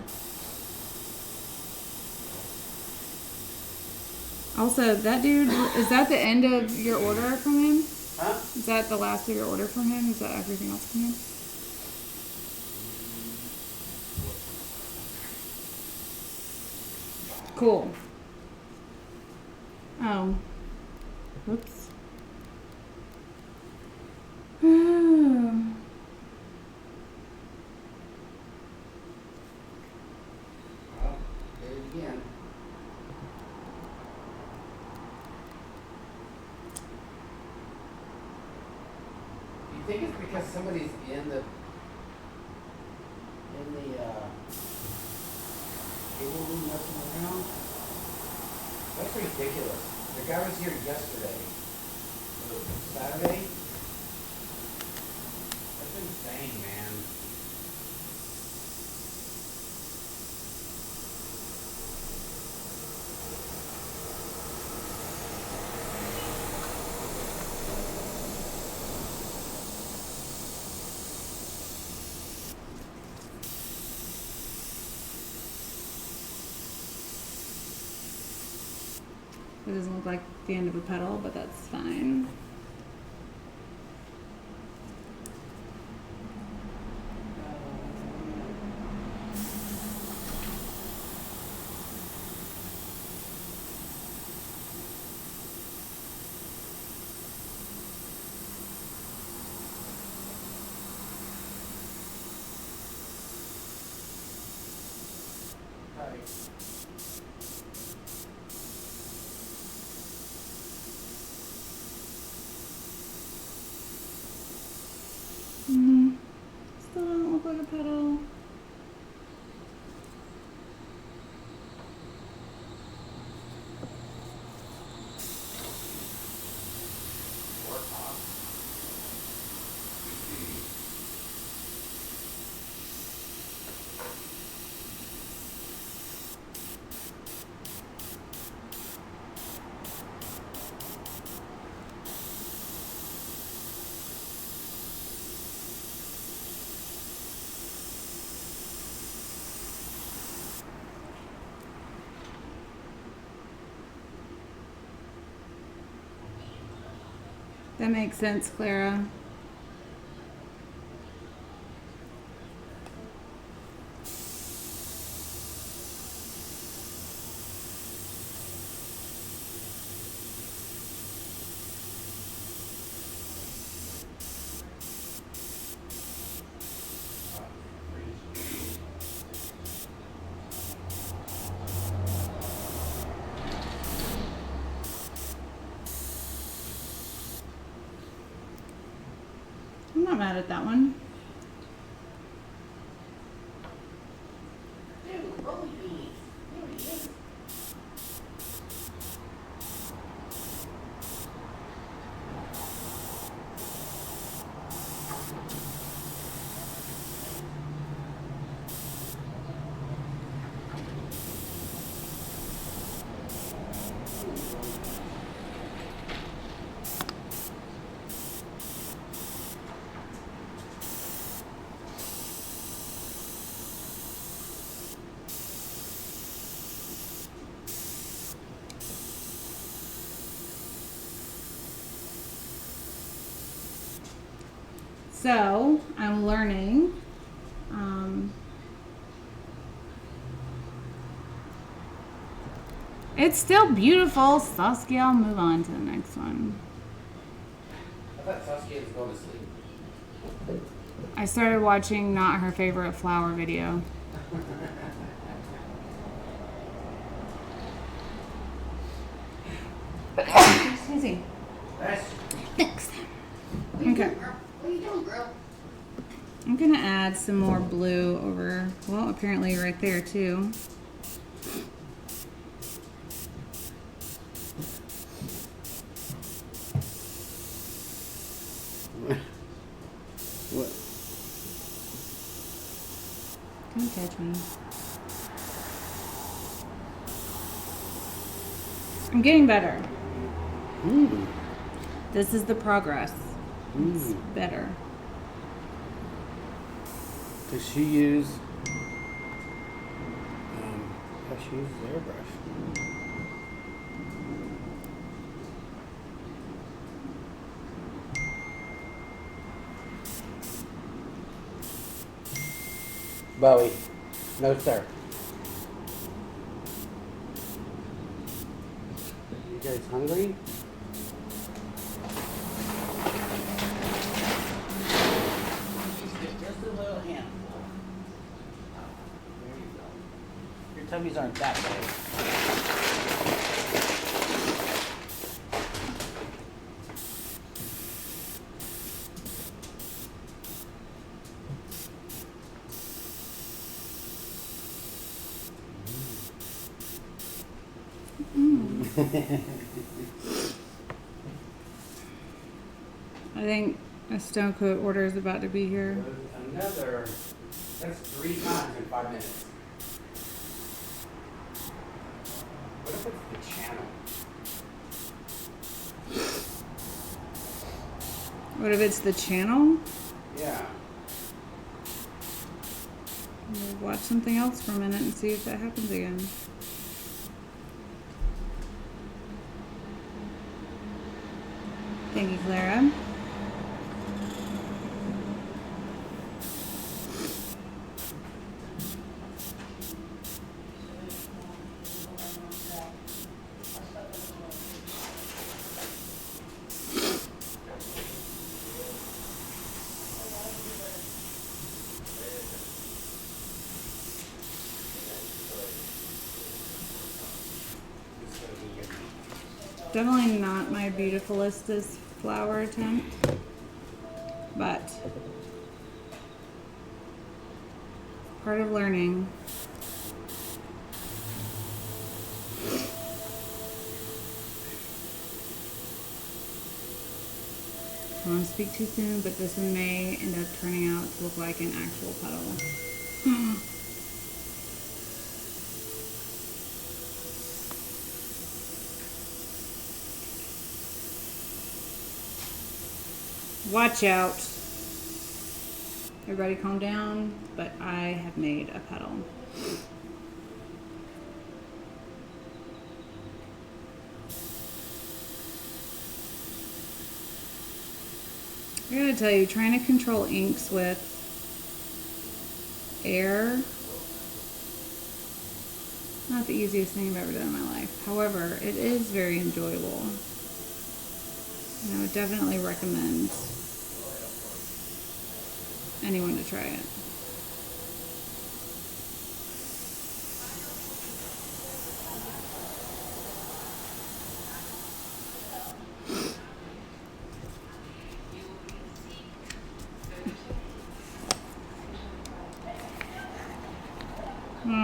Also, that dude, is that the end of your order from him? Huh? Is that the last of your order from him? Is that everything else from him? Cool. Oh. Whoops. Well, did it again. Do you think it's because somebody's in the cable room messing around? That's ridiculous. The guy was here yesterday. Saturday? That's insane, man. It doesn't look like the end of a petal, but that's fine. Still doesn't look like a petal. That makes sense, Clara. I'm not mad at that one. So I'm learning. It's still beautiful, Saskia. I'll move on to the next one. I thought Saskia was going to sleep. I started watching Not Her Favorite Flower video. Easy. That's Thanks. What are you Okay. doing, girl? What are you doing, girl? Okay. gonna add some more blue over, well, apparently right there too. What? Don't touch me. I'm getting better. Mm. This is the progress. It's better. Does she use? Yeah, she uses airbrush. Bowie, no sir. You guys hungry? Just a little handful. There you go. Your tummies aren't that big. I think a stone coat order is about to be here. Another, that's 3 times in 5 minutes. What if it's the channel? What if it's the channel? Yeah. We'll watch something else for a minute and see if that happens again. Thank you, Clara. Definitely not my beautifulistest flower attempt, but part of learning. I don't want to speak too soon, but this one may end up turning out to look like an actual petal. Watch out. Everybody calm down, but I have made a petal. I gotta tell you, trying to control inks with air, not the easiest thing I've ever done in my life. However, it is very enjoyable. And I would definitely recommend anyone to try it.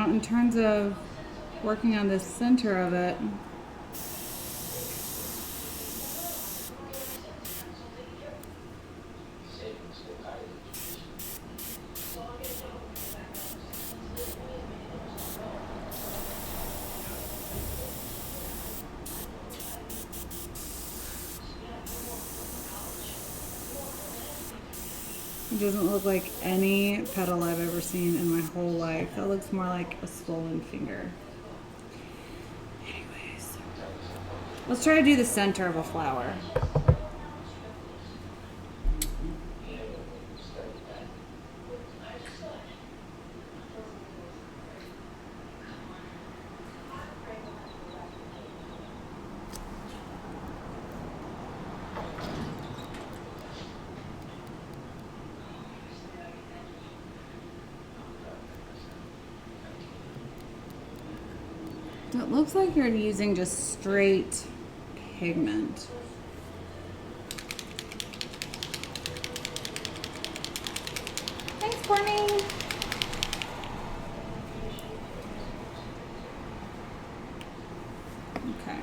In terms of working on the center of it, it doesn't look like any petal I've ever seen in my whole life. That looks more like a swollen finger. Anyways, let's try to do the center of a flower. It looks like you're using just straight pigment. Thanks, Courtney. Okay.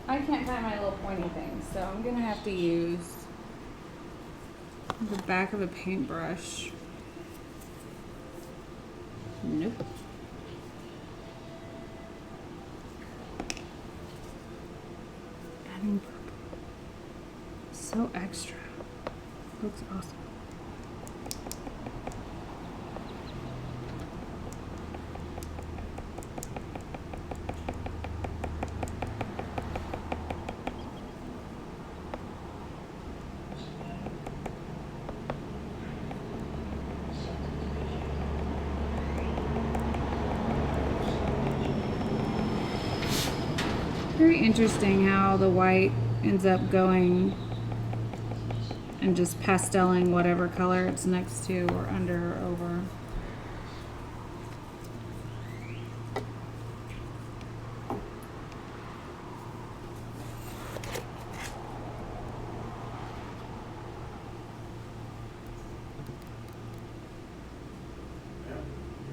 I can't find my little pointy thing, so I'm gonna have to use the back of a paintbrush. Nope. Adding purple. So extra. Looks awesome. Very interesting how the white ends up going and just pasteling whatever color it's next to or under or over.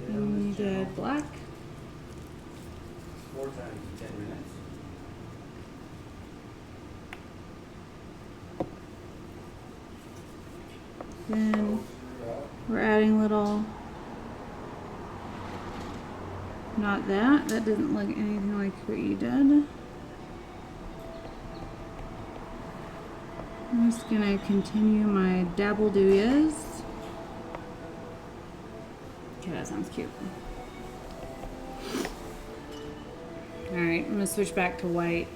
And we did black. 4 times in 10 minutes. Then we're adding little, not that doesn't look anything like what you did. I'm just gonna continue my dabble doyas. Okay, that sounds cute. Alright, I'm gonna switch back to white.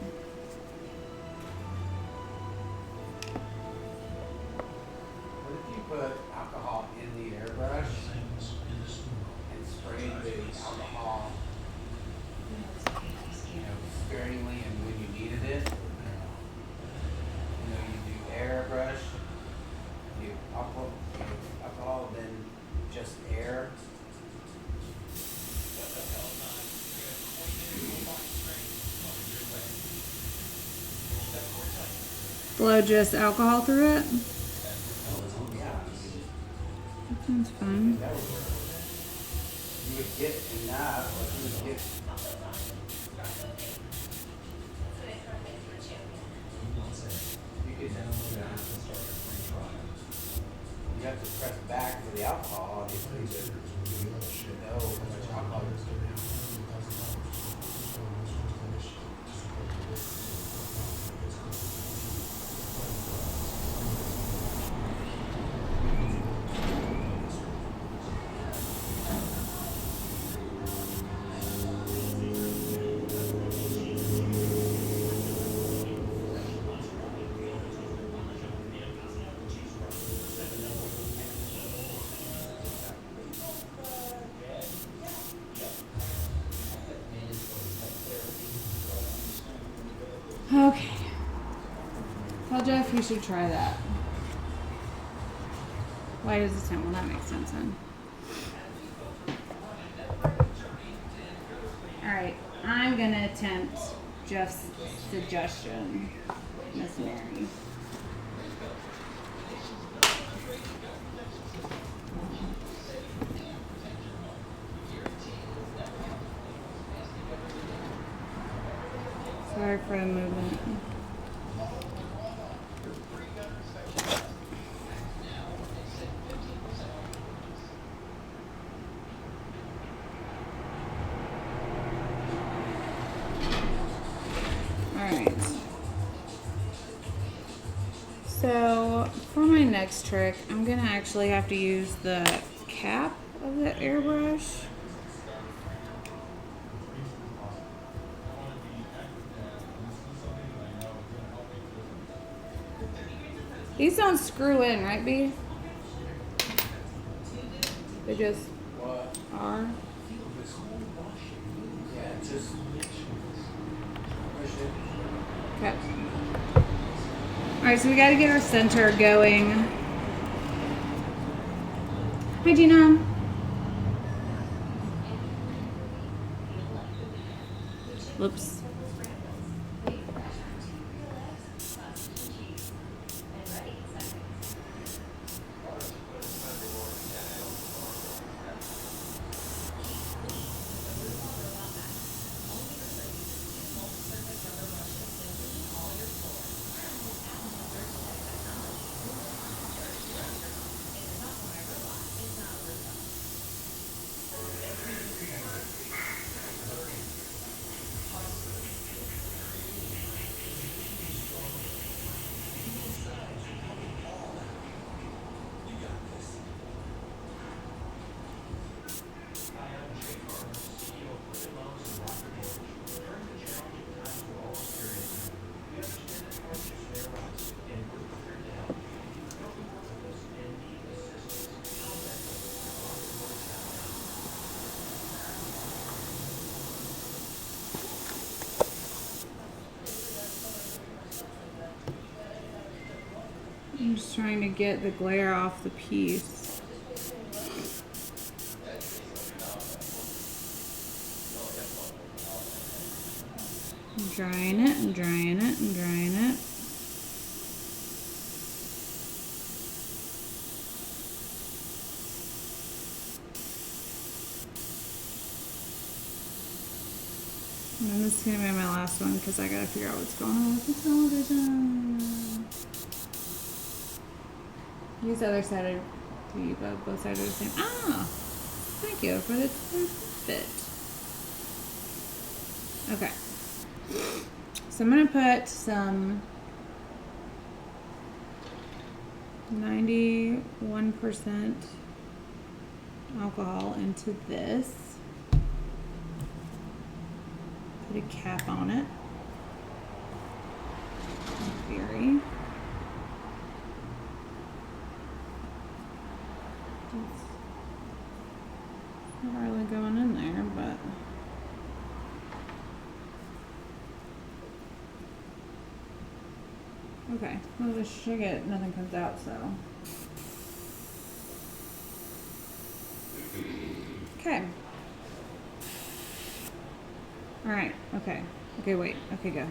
What if you put alcohol in the airbrush and spray the alcohol, sparingly and when you needed it? You do airbrush, you alcohol, then just air. Blow just alcohol through it. Yeah, That sounds fun. that would work. You would get enough, or you would get. You could, you have to press back for the alcohol, obviously, to know how much alcohol you're putting in. Okay. Tell Jeff you should try that. Why does it sound? Well, that makes sense then. Alright, I'm gonna attempt Jeff's suggestion, Miss Mary. Sorry for the movement. Alright. So, for my next trick, I'm gonna actually have to use the cap of the airbrush. These don't screw in, right, B? They just What? are. Just push it. Okay. All right, so we got to get our center going. Hi, Gina. Whoops. I'm just trying to get the glare off the piece. I'm drying it and drying it and drying it. And then this is gonna be my last one because I gotta figure out what's going on with the television. Use the other side of both sides are the same. Ah, thank you for the bit. Okay, so I'm gonna put some 91% alcohol into this. Put a cap on it. In theory. It's not really going in there, but okay. Well, this should get nothing comes out, so okay. All right. Okay. Okay. Wait. Okay. Go.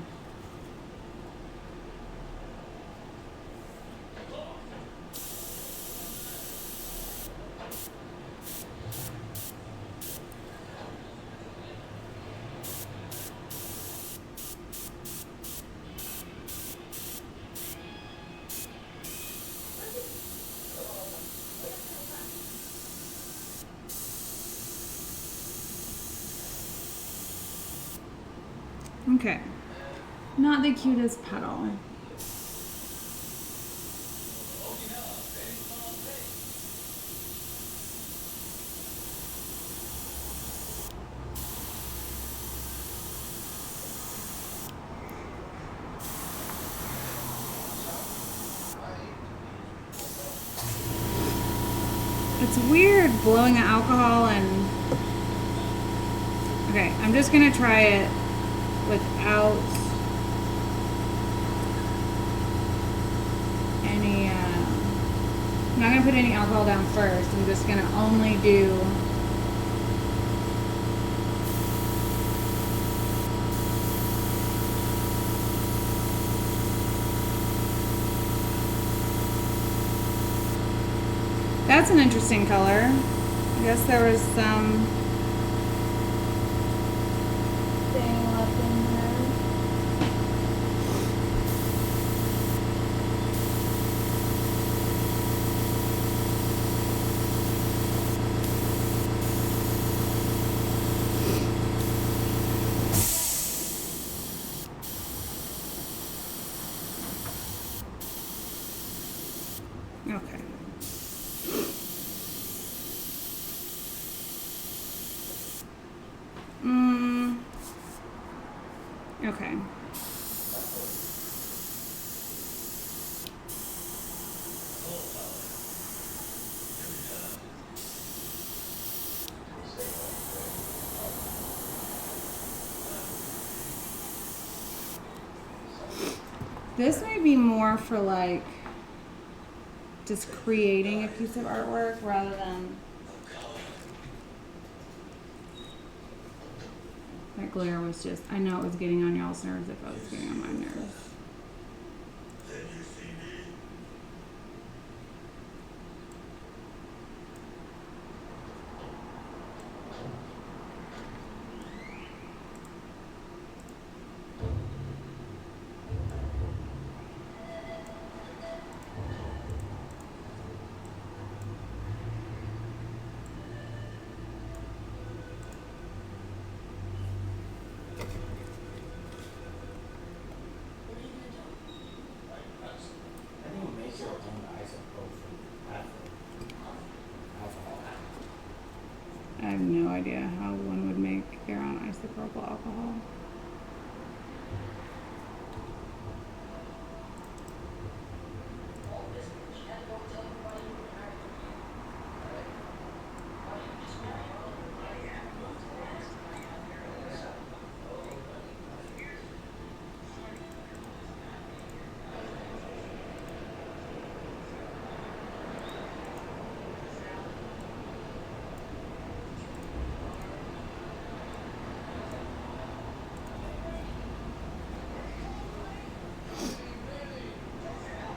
Okay. Not the cutest petal. It's weird blowing the alcohol and... Okay, I'm just gonna try it without any, I'm not gonna put any alcohol down first. I'm just gonna only do that's an interesting color. I guess there was some thing left in there. Okay. Okay. This may be more for like just creating a piece of artwork rather than that glare was just, I know it was getting on y'all's nerves if I was getting on my nerves. I think it makes your own isopropyl alcohol. I have no idea how one would make their own isopropyl alcohol.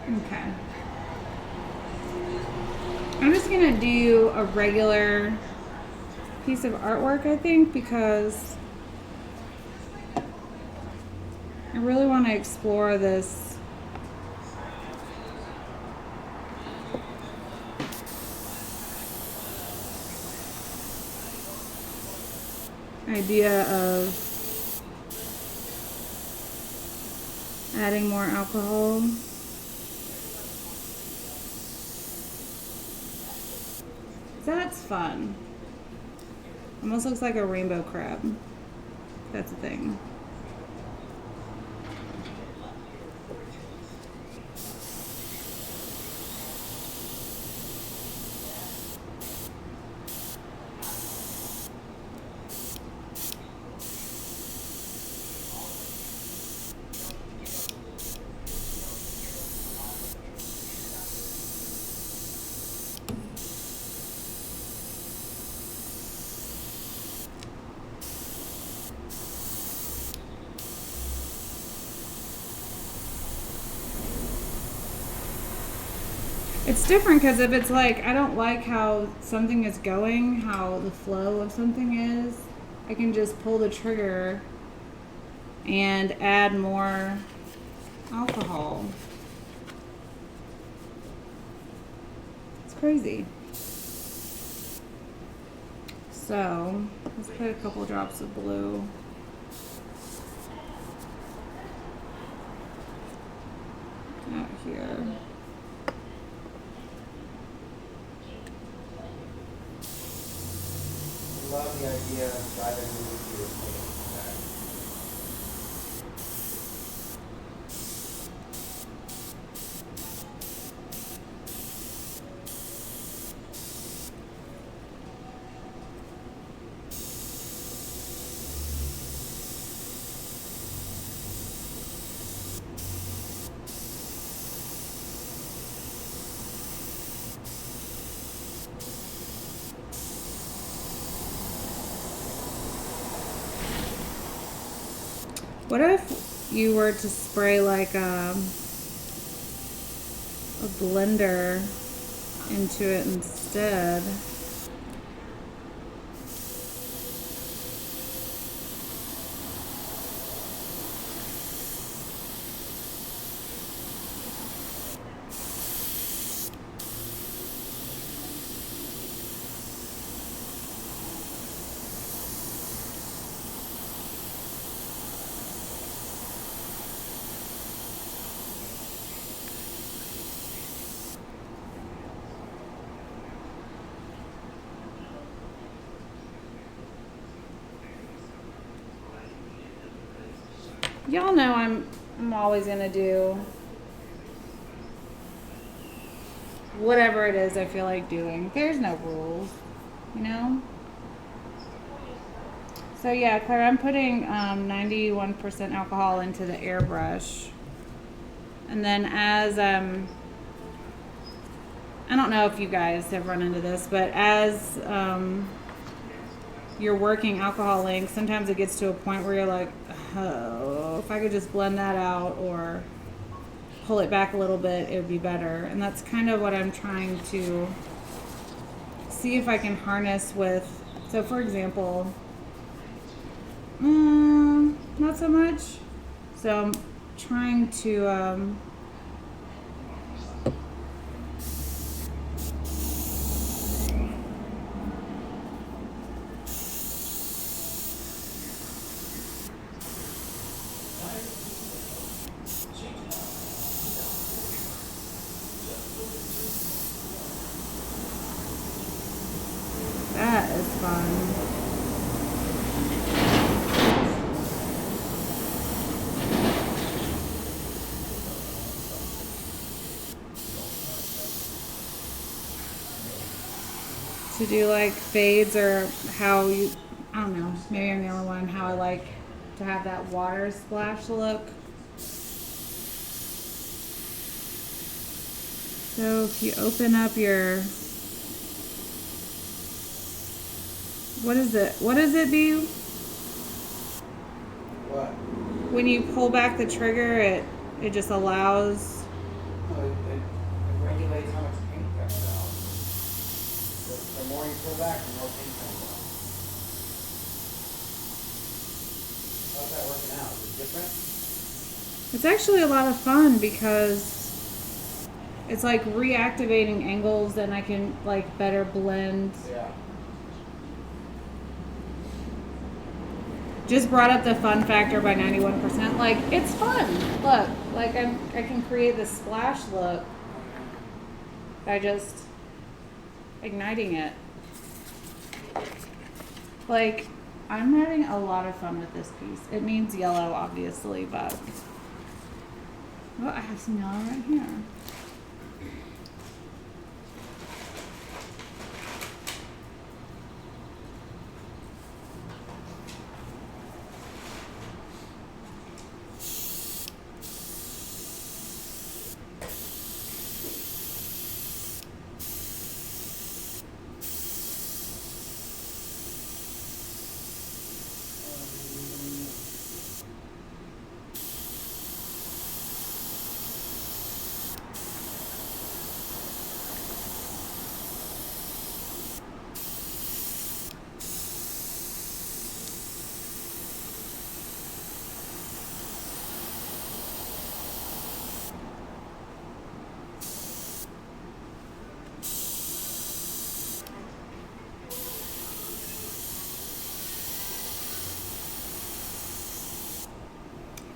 Okay. I'm just gonna do a regular piece of artwork, I think, because I really want to explore this idea of adding more alcohol. That's fun. Almost looks like a rainbow crab. That's a thing. It's different because if it's like, I don't like how something is going, how the flow of something is, I can just pull the trigger and add more alcohol. It's crazy. So, let's put a couple drops of blue. Out here. I love the idea of driving movie theaters back. What if you were to spray like a blender into it instead? Y'all know I'm always gonna do whatever it is I feel like doing. There's no rules, you know? So yeah, Claire, I'm putting 91% alcohol into the airbrush. And then as I don't know if you guys have run into this, but as you're working alcohol ink, sometimes it gets to a point where you're like, oh, if I could just blend that out or pull it back a little bit, it would be better. And that's kind of what I'm trying to see if I can harness with. So for example, not so much. So I'm trying to that is fun. To do like fades or how you, I don't know, maybe I'm the only one, how I like to have that water splash look. So if you open up your, what is it, B? What? When you pull back the trigger, it just allows. No, it regulates how much paint comes out. The more you pull back, the more paint comes out. How's that working out? Is it different? It's actually a lot of fun because it's like reactivating angles and I can like better blend. Yeah. Just brought up the fun factor by 91%. Like, it's fun. Look, like I can create this splash look by just igniting it. Like, I'm having a lot of fun with this piece. It needs yellow, obviously, but oh, I have some yellow right here.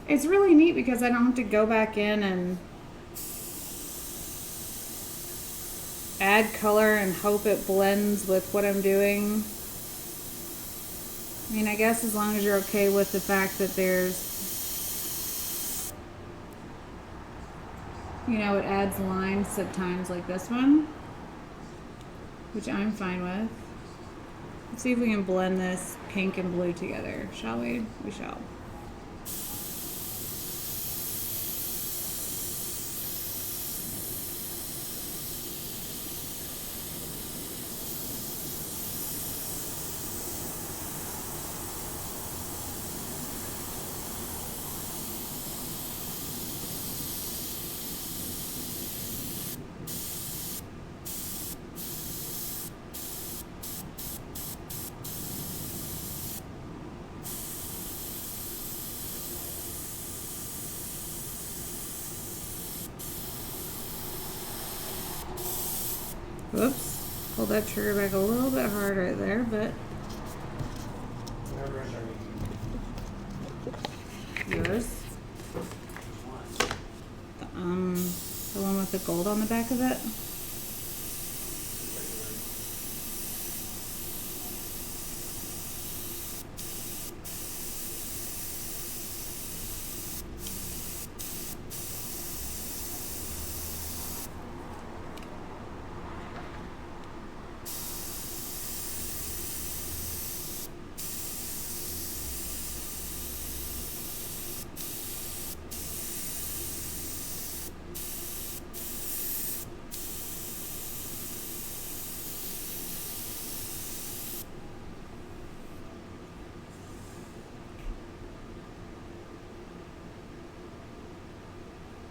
It's really neat because I don't have to go back in and add color and hope it blends with what I'm doing. I mean, I guess as long as you're okay with the fact that there's, you know, it adds lines at times like this one, which I'm fine with. Let's see if we can blend this pink and blue together, shall we? We shall. Whoops. Pulled that trigger back a little bit hard right there, but What airbrush are you using? yours. The one with the gold on the back of it.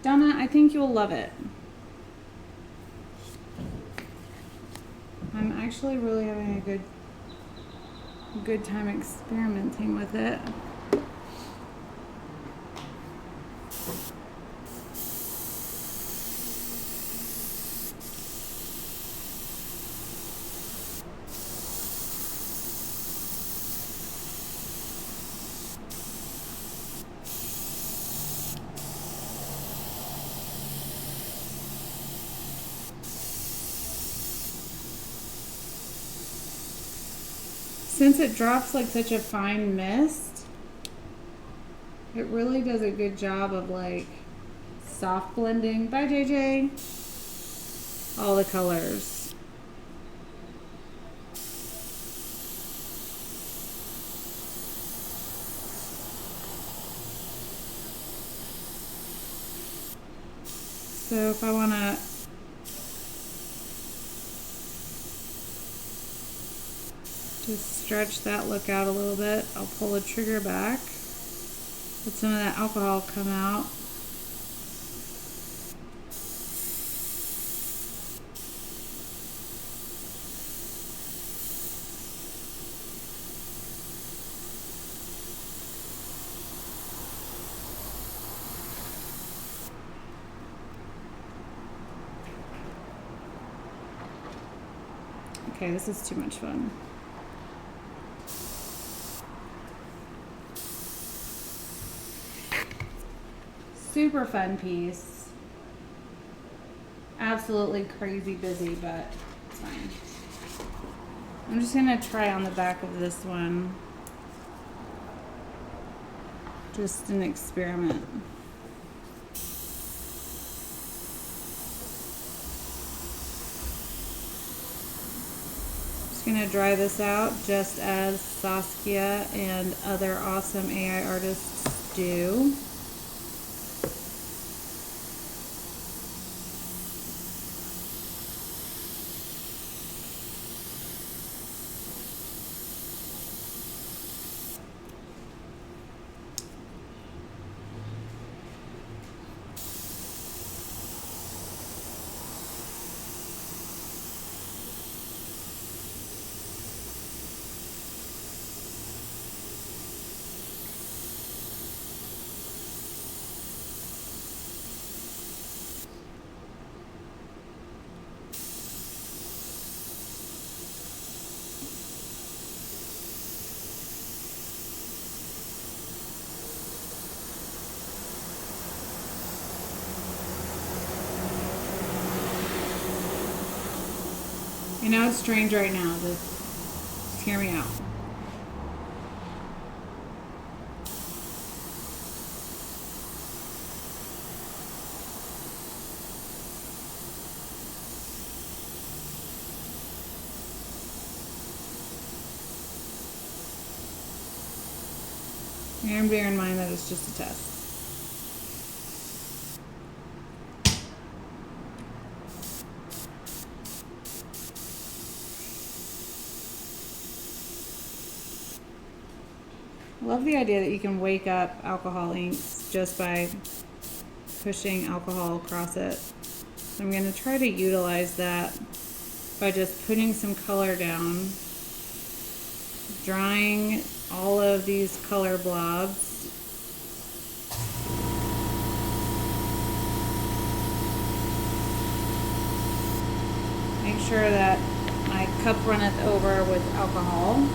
Donna, I think you'll love it. I'm actually really having a good time experimenting with it. Since it drops like such a fine mist, it really does a good job of like soft blending. Bye, JJ. All the colors. So if I want to just stretch that look out a little bit, I'll pull the trigger back, let some of that alcohol come out. Okay, this is too much fun. Super fun piece. Absolutely crazy busy, but it's fine. I'm just gonna try on the back of this one. Just an experiment. Just gonna dry this out just as Saskia and other awesome AI artists do. I know it's strange right now, just hear me out. And bear in mind that it's just a test. I love the idea that you can wake up alcohol inks just by pushing alcohol across it. So I'm going to try to utilize that by just putting some color down, drying all of these color blobs. Make sure that my cup runneth over with alcohol.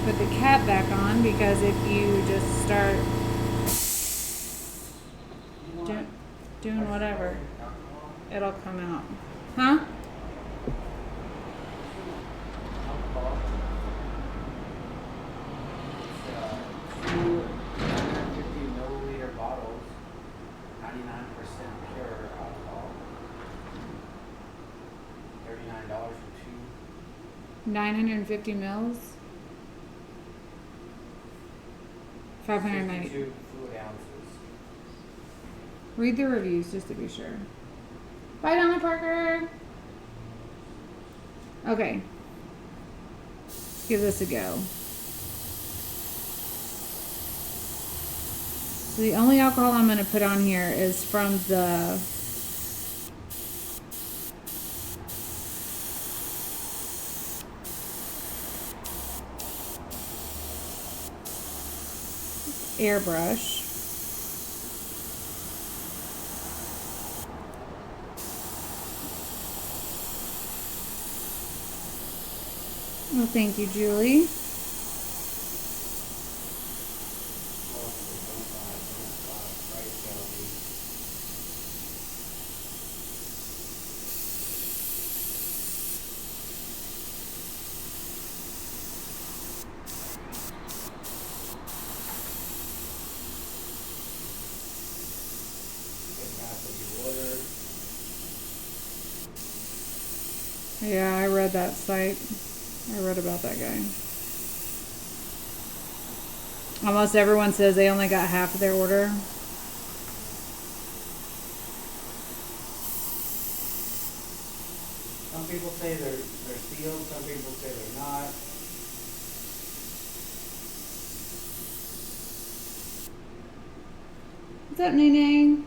Put the cap back on, because if you just start doing whatever, it'll come out. Huh? 950 mils. 590. 52 fluid ounces. Read the reviews just to be sure. Bye, Donna Parker. Okay. Let's give this a go. So the only alcohol I'm going to put on here is from the airbrush. Well, thank you, Julie. Yeah, I read that site. I read about that guy. Almost everyone says they only got half of their order. Some people say they're sealed, some people say they're not. What's up, Nene?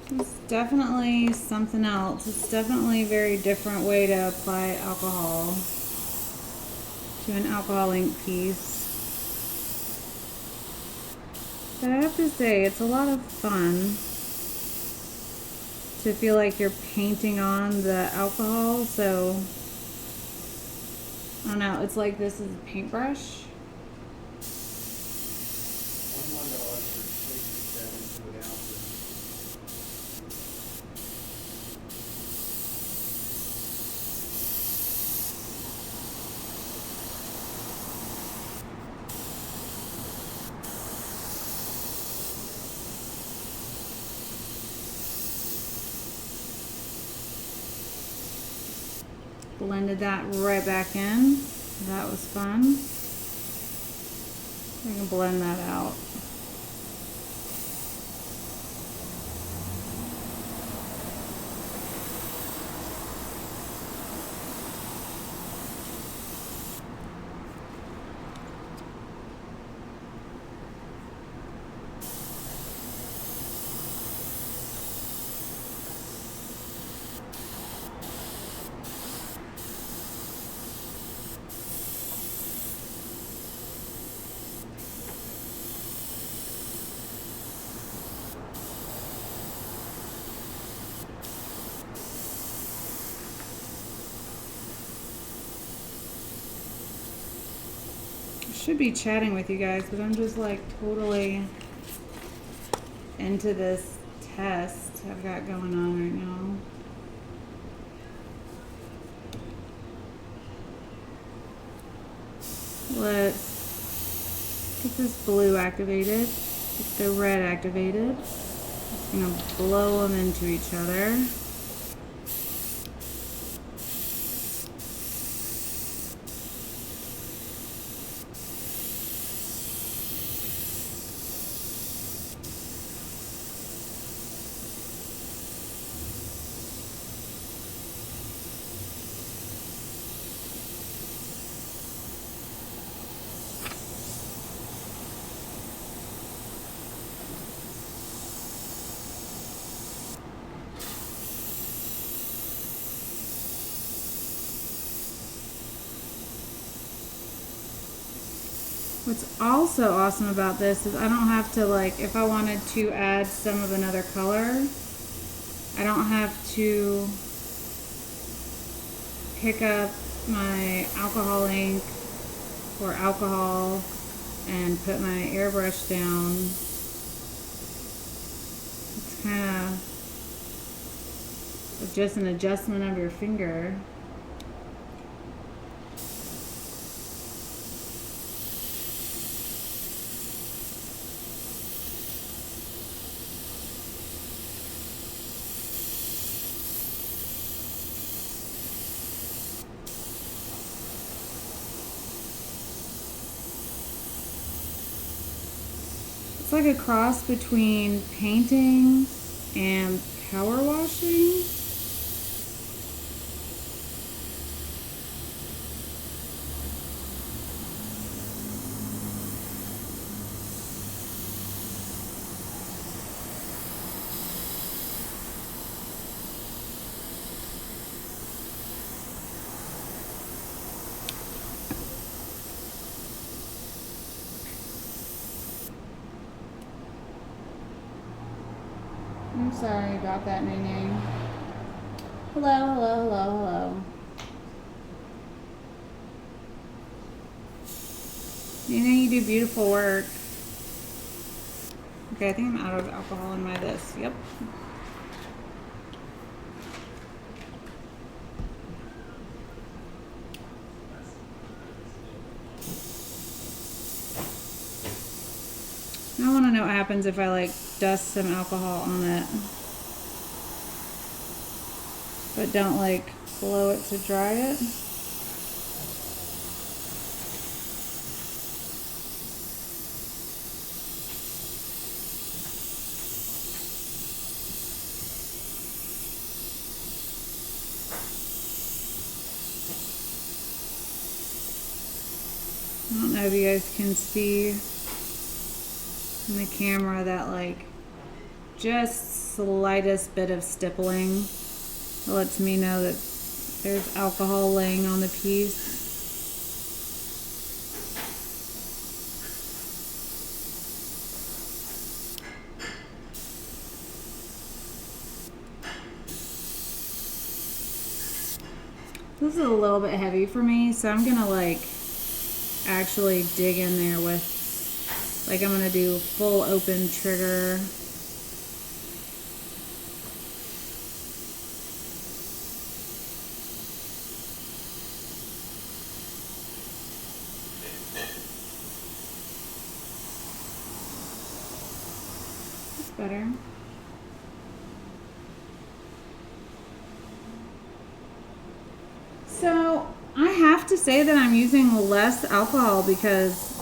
It's definitely something else. It's definitely a very different way to apply alcohol to an alcohol ink piece. But I have to say, it's a lot of fun to feel like you're painting on the alcohol. So, I don't know, it's like this is a paintbrush. $21 for 67 fluid ounces. Blended that right back in. That was fun. We can blend that out. Should be chatting with you guys, but I'm just like totally into this test I've got going on right now. Let's get this blue activated, get the red activated. Just gonna blow them into each other. What's also awesome about this is I don't have to, like, if I wanted to add some of another color, I don't have to pick up my alcohol ink or alcohol and put my airbrush down, it's kind of just an adjustment of your finger. It's like a cross between painting and power washing. I'm sorry about that, Nene. Hello, hello, hello, hello. Nene, you do beautiful work. Okay, I think I'm out of alcohol in my this. Yep. I want to know what happens if I like dust some alcohol on it, but don't like blow it to dry it. I don't know if you guys can see in the camera that like just slightest bit of stippling lets me know that there's alcohol laying on the piece. This is a little bit heavy for me, so I'm gonna like actually dig in there with, like, I'm gonna do full open trigger. That's better. So I have to say that I'm using less alcohol because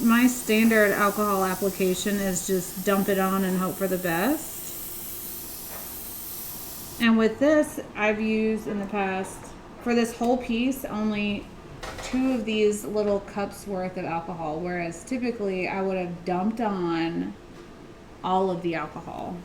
my standard alcohol application is just dump it on and hope for the best. And with this, I've used in the past, for this whole piece, only 2 of these little cups worth of alcohol, whereas typically I would have dumped on all of the alcohol.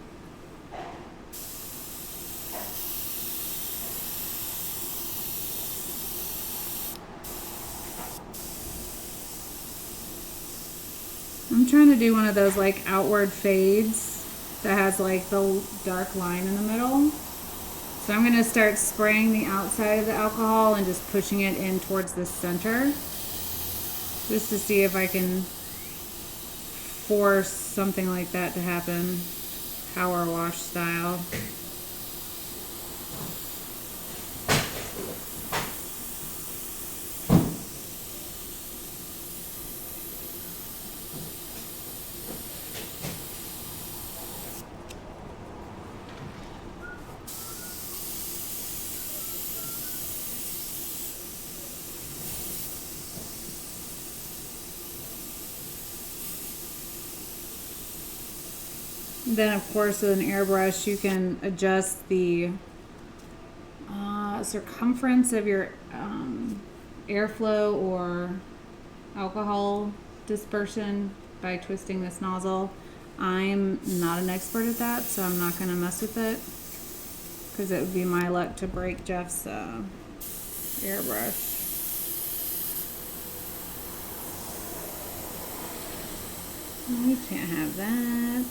I'm trying to do one of those like outward fades that has like the dark line in the middle. So I'm going to start spraying the outside of the alcohol and just pushing it in towards the center, just to see if I can force something like that to happen, power wash style. Then of course with an airbrush you can adjust the circumference of your airflow or alcohol dispersion by twisting this nozzle. I'm not an expert at that, so I'm not going to mess with it because it would be my luck to break Jeff's airbrush. You can't have that.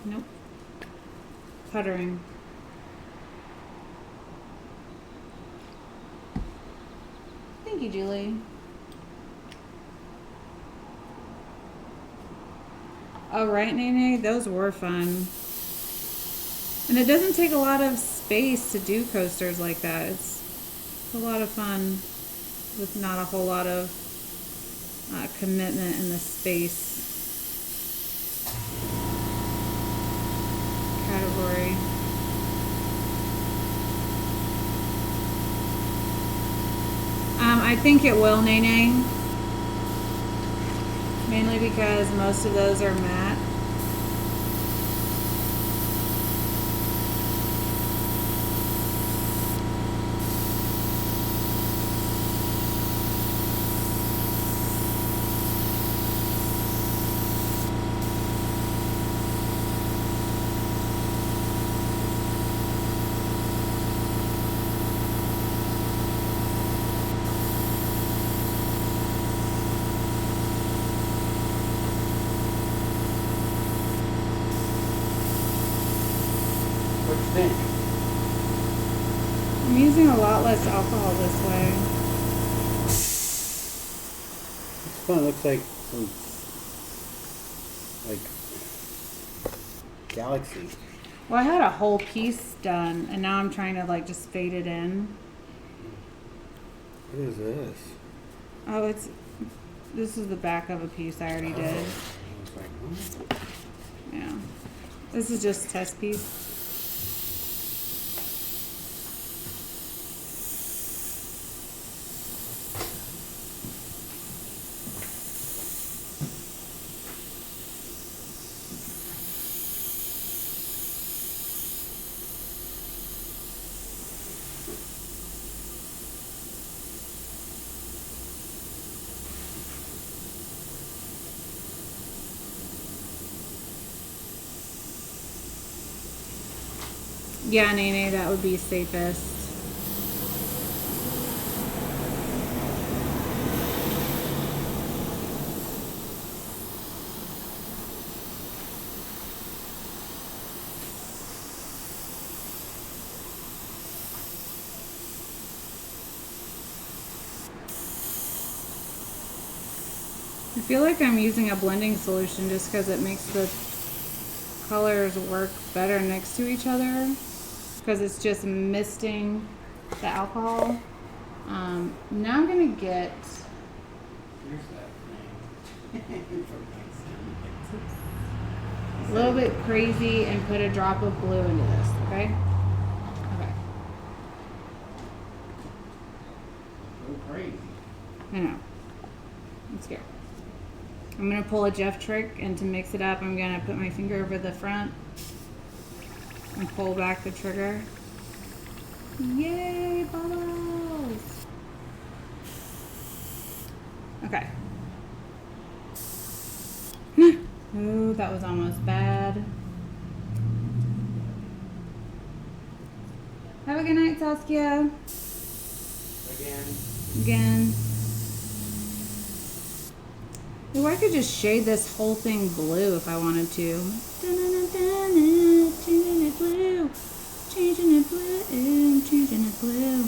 Nope. Puttering. you, Julie. Oh, right, Nene? Those were fun. And it doesn't take a lot of space to do coasters like that. It's a lot of fun with not a whole lot of commitment in the space category. I think it will, Nene. Mainly because most of those are matte. What you think? I'm using a lot less alcohol this way. It's fun. It looks like some galaxy. Well, I had a whole piece done, and now I'm trying to like just fade it in. What is this? Oh, this is the back of a piece I already did. I was like, what? Yeah. This is just test piece. Yeah, Nene, that would be safest. I feel like I'm using a blending solution just because it makes the colors work better next to each other, because it's just misting the alcohol. Now I'm gonna get Here's that thing. a little bit crazy and put a drop of blue into this, okay? Okay. So crazy. I know. I'm scared. I'm gonna pull a Jeff trick, and to mix it up, I'm gonna put my finger over the front and pull back the trigger. Yay, bubbles! Okay. Ooh, that was almost bad. Have a good night, Saskia. Again. Ooh, I could just shade this whole thing blue if I wanted to. Changing it blue. Changing it blue. Changing it blue.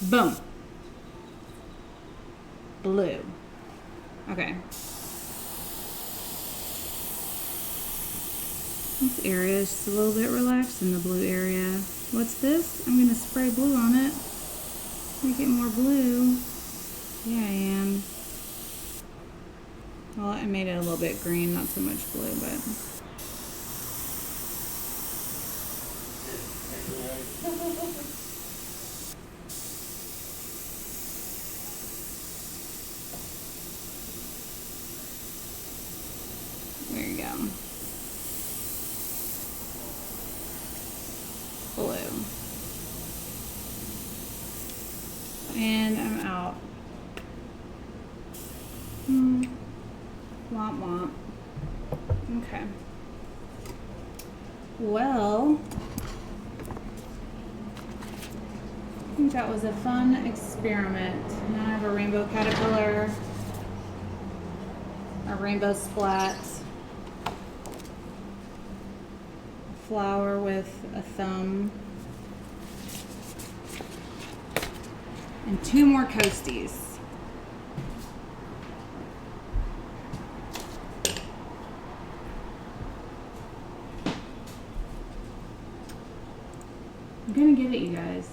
Boom. Blue. Okay. This area is just a little bit relaxed in the blue area. What's this? I'm going to spray blue on it. Make it more blue. Yeah, I am. Well, I made it a little bit green, not so much blue, but... There you go. Blue. And I'm out. Womp womp. Okay. Well, think that was a fun experiment. Now I have a rainbow caterpillar, a rainbow splat, a flower with a thumb, and 2 more coasties. I'm gonna get it, you guys.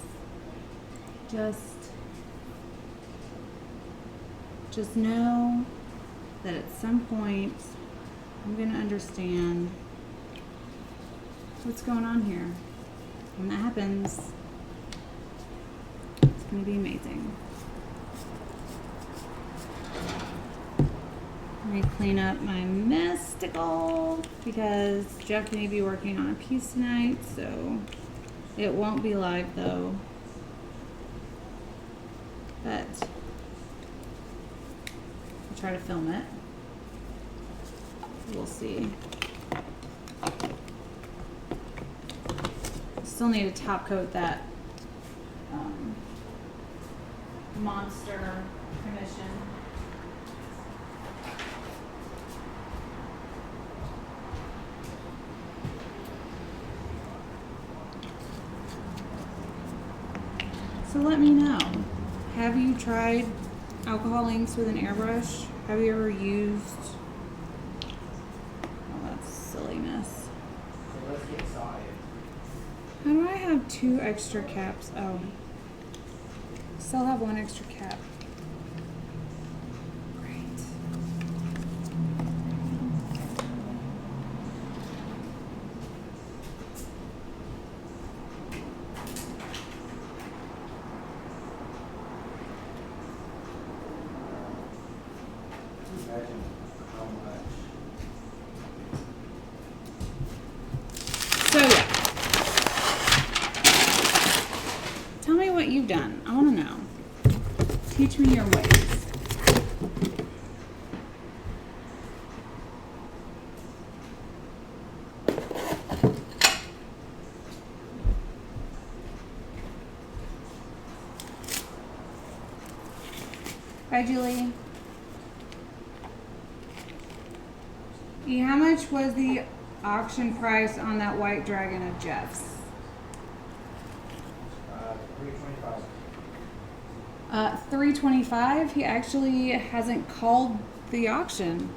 Just know that at some point I'm gonna understand what's going on here. When that happens, it's gonna be amazing. Let me clean up my mystical because Jeff may be working on a piece tonight, so it won't be live though. But I'll try to film it. We'll see. Still need to top coat that monster commission. So let me know. Have you tried alcohol inks with an airbrush? Have you ever used? Oh, that's silliness. So let's get started. How do I have 2 extra caps? Oh, still have 1 extra cap. Great. Imagine how much. So yeah. Tell me what you've done. I want to know. Teach me your ways. Bye, Julie. How much was the auction price on that white dragon of Jeff's? $325. $325. He actually hasn't called the auction.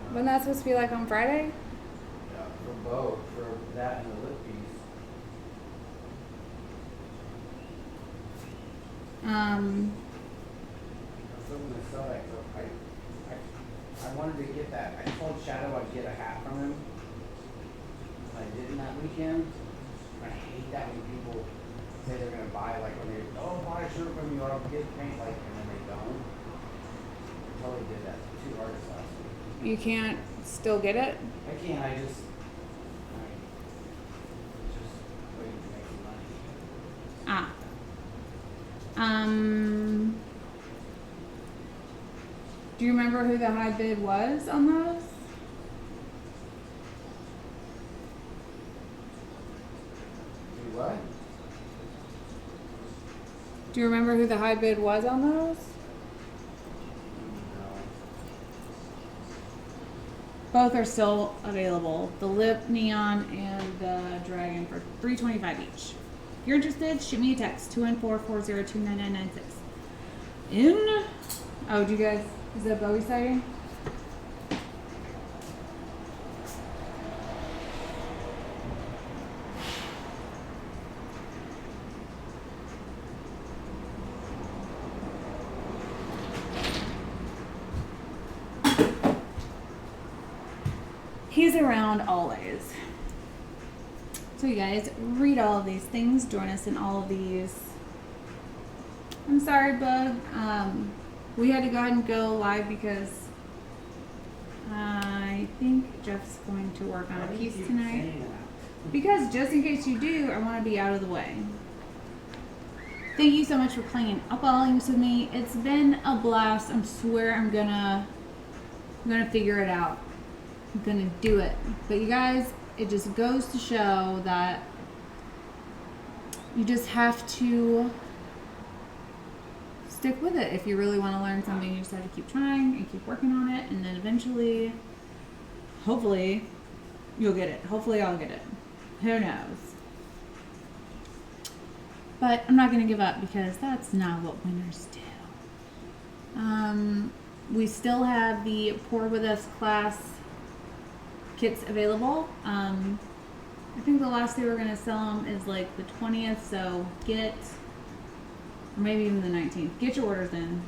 Wasn't that supposed to be like on Friday? Yeah, for both, for that and the lip piece. I was looking to sell that, so I wanted to get that. I told Shadow I'd get a hat from him. I didn't that weekend. I hate that when people say they're gonna buy, like when they, oh, buy a shirt from you, or I'll get paint, like, and then they don't. I totally did that to 2 artists last week. You can't still get it? I can't, I just waiting to make some money. Ah. Do you remember who the high bid was on those? Do what? Do you remember who the high bid was on those? No. Both are still available. The lip neon and the dragon for $325 each. If you're interested, shoot me a text 214-402-9996. Oh, do you guys? Is that Bowie sighting? He's around always. So you guys, read all of these things. Join us in all of these. I'm sorry, Bug. We had to go ahead and go live because I think Jeff's going to work on a piece tonight. Because just in case you do, I want to be out of the way. Thank you so much for playing alcohol inks with me. It's been a blast. I swear I'm gonna figure it out. I'm gonna do it. But you guys, it just goes to show that you just have to stick with it. If you really want to learn something, you just have to keep trying and keep working on it, and then eventually, hopefully, you'll get it. Hopefully I'll get it. Who knows? But I'm not going to give up because that's not what winners do. We still have the Pour With Us class kits available. I think the last day we're going to sell them is like the 20th, so or maybe even the 19th. Get your orders in.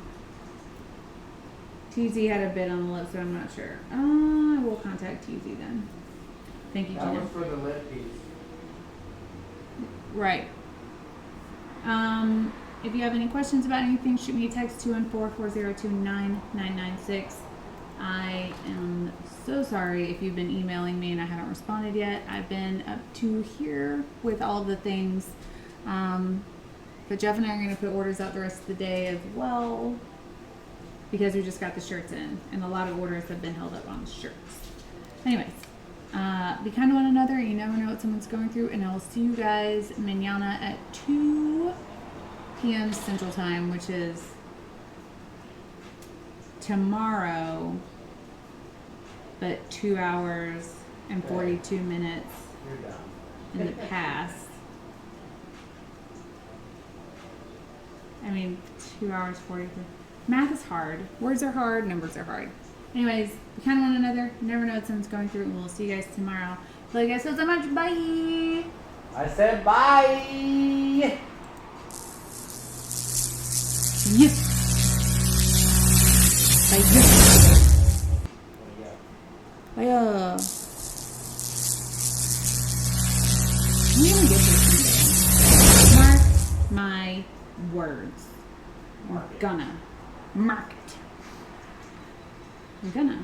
TZ had a bid on the lip, so I'm not sure. I will contact TZ then. Thank you, That Gina. was for the lip piece. Right. If you have any questions about anything, shoot me a text 214-402-9996. I am so sorry if you've been emailing me and I haven't responded yet. I've been up to here with all of the things. But Jeff and I are going to put orders out the rest of the day as well because we just got the shirts in and a lot of orders have been held up on the shirts. Anyways, be kind to one another. You never know what someone's going through, and I will see you guys mañana at 2 p.m. Central Time, which is tomorrow, but 2 hours and 42 minutes You're done. in the past. I mean, 2 hours 43. Math is hard. Words are hard. Numbers are hard. Anyways, be kind to one another. You never know what someone's going through, and we'll see you guys tomorrow. Love you guys so much. Bye. I said bye. Yes. Bye. Bye. I'm gonna get this someday. Mark my words. I'm gonna mark it. I'm gonna.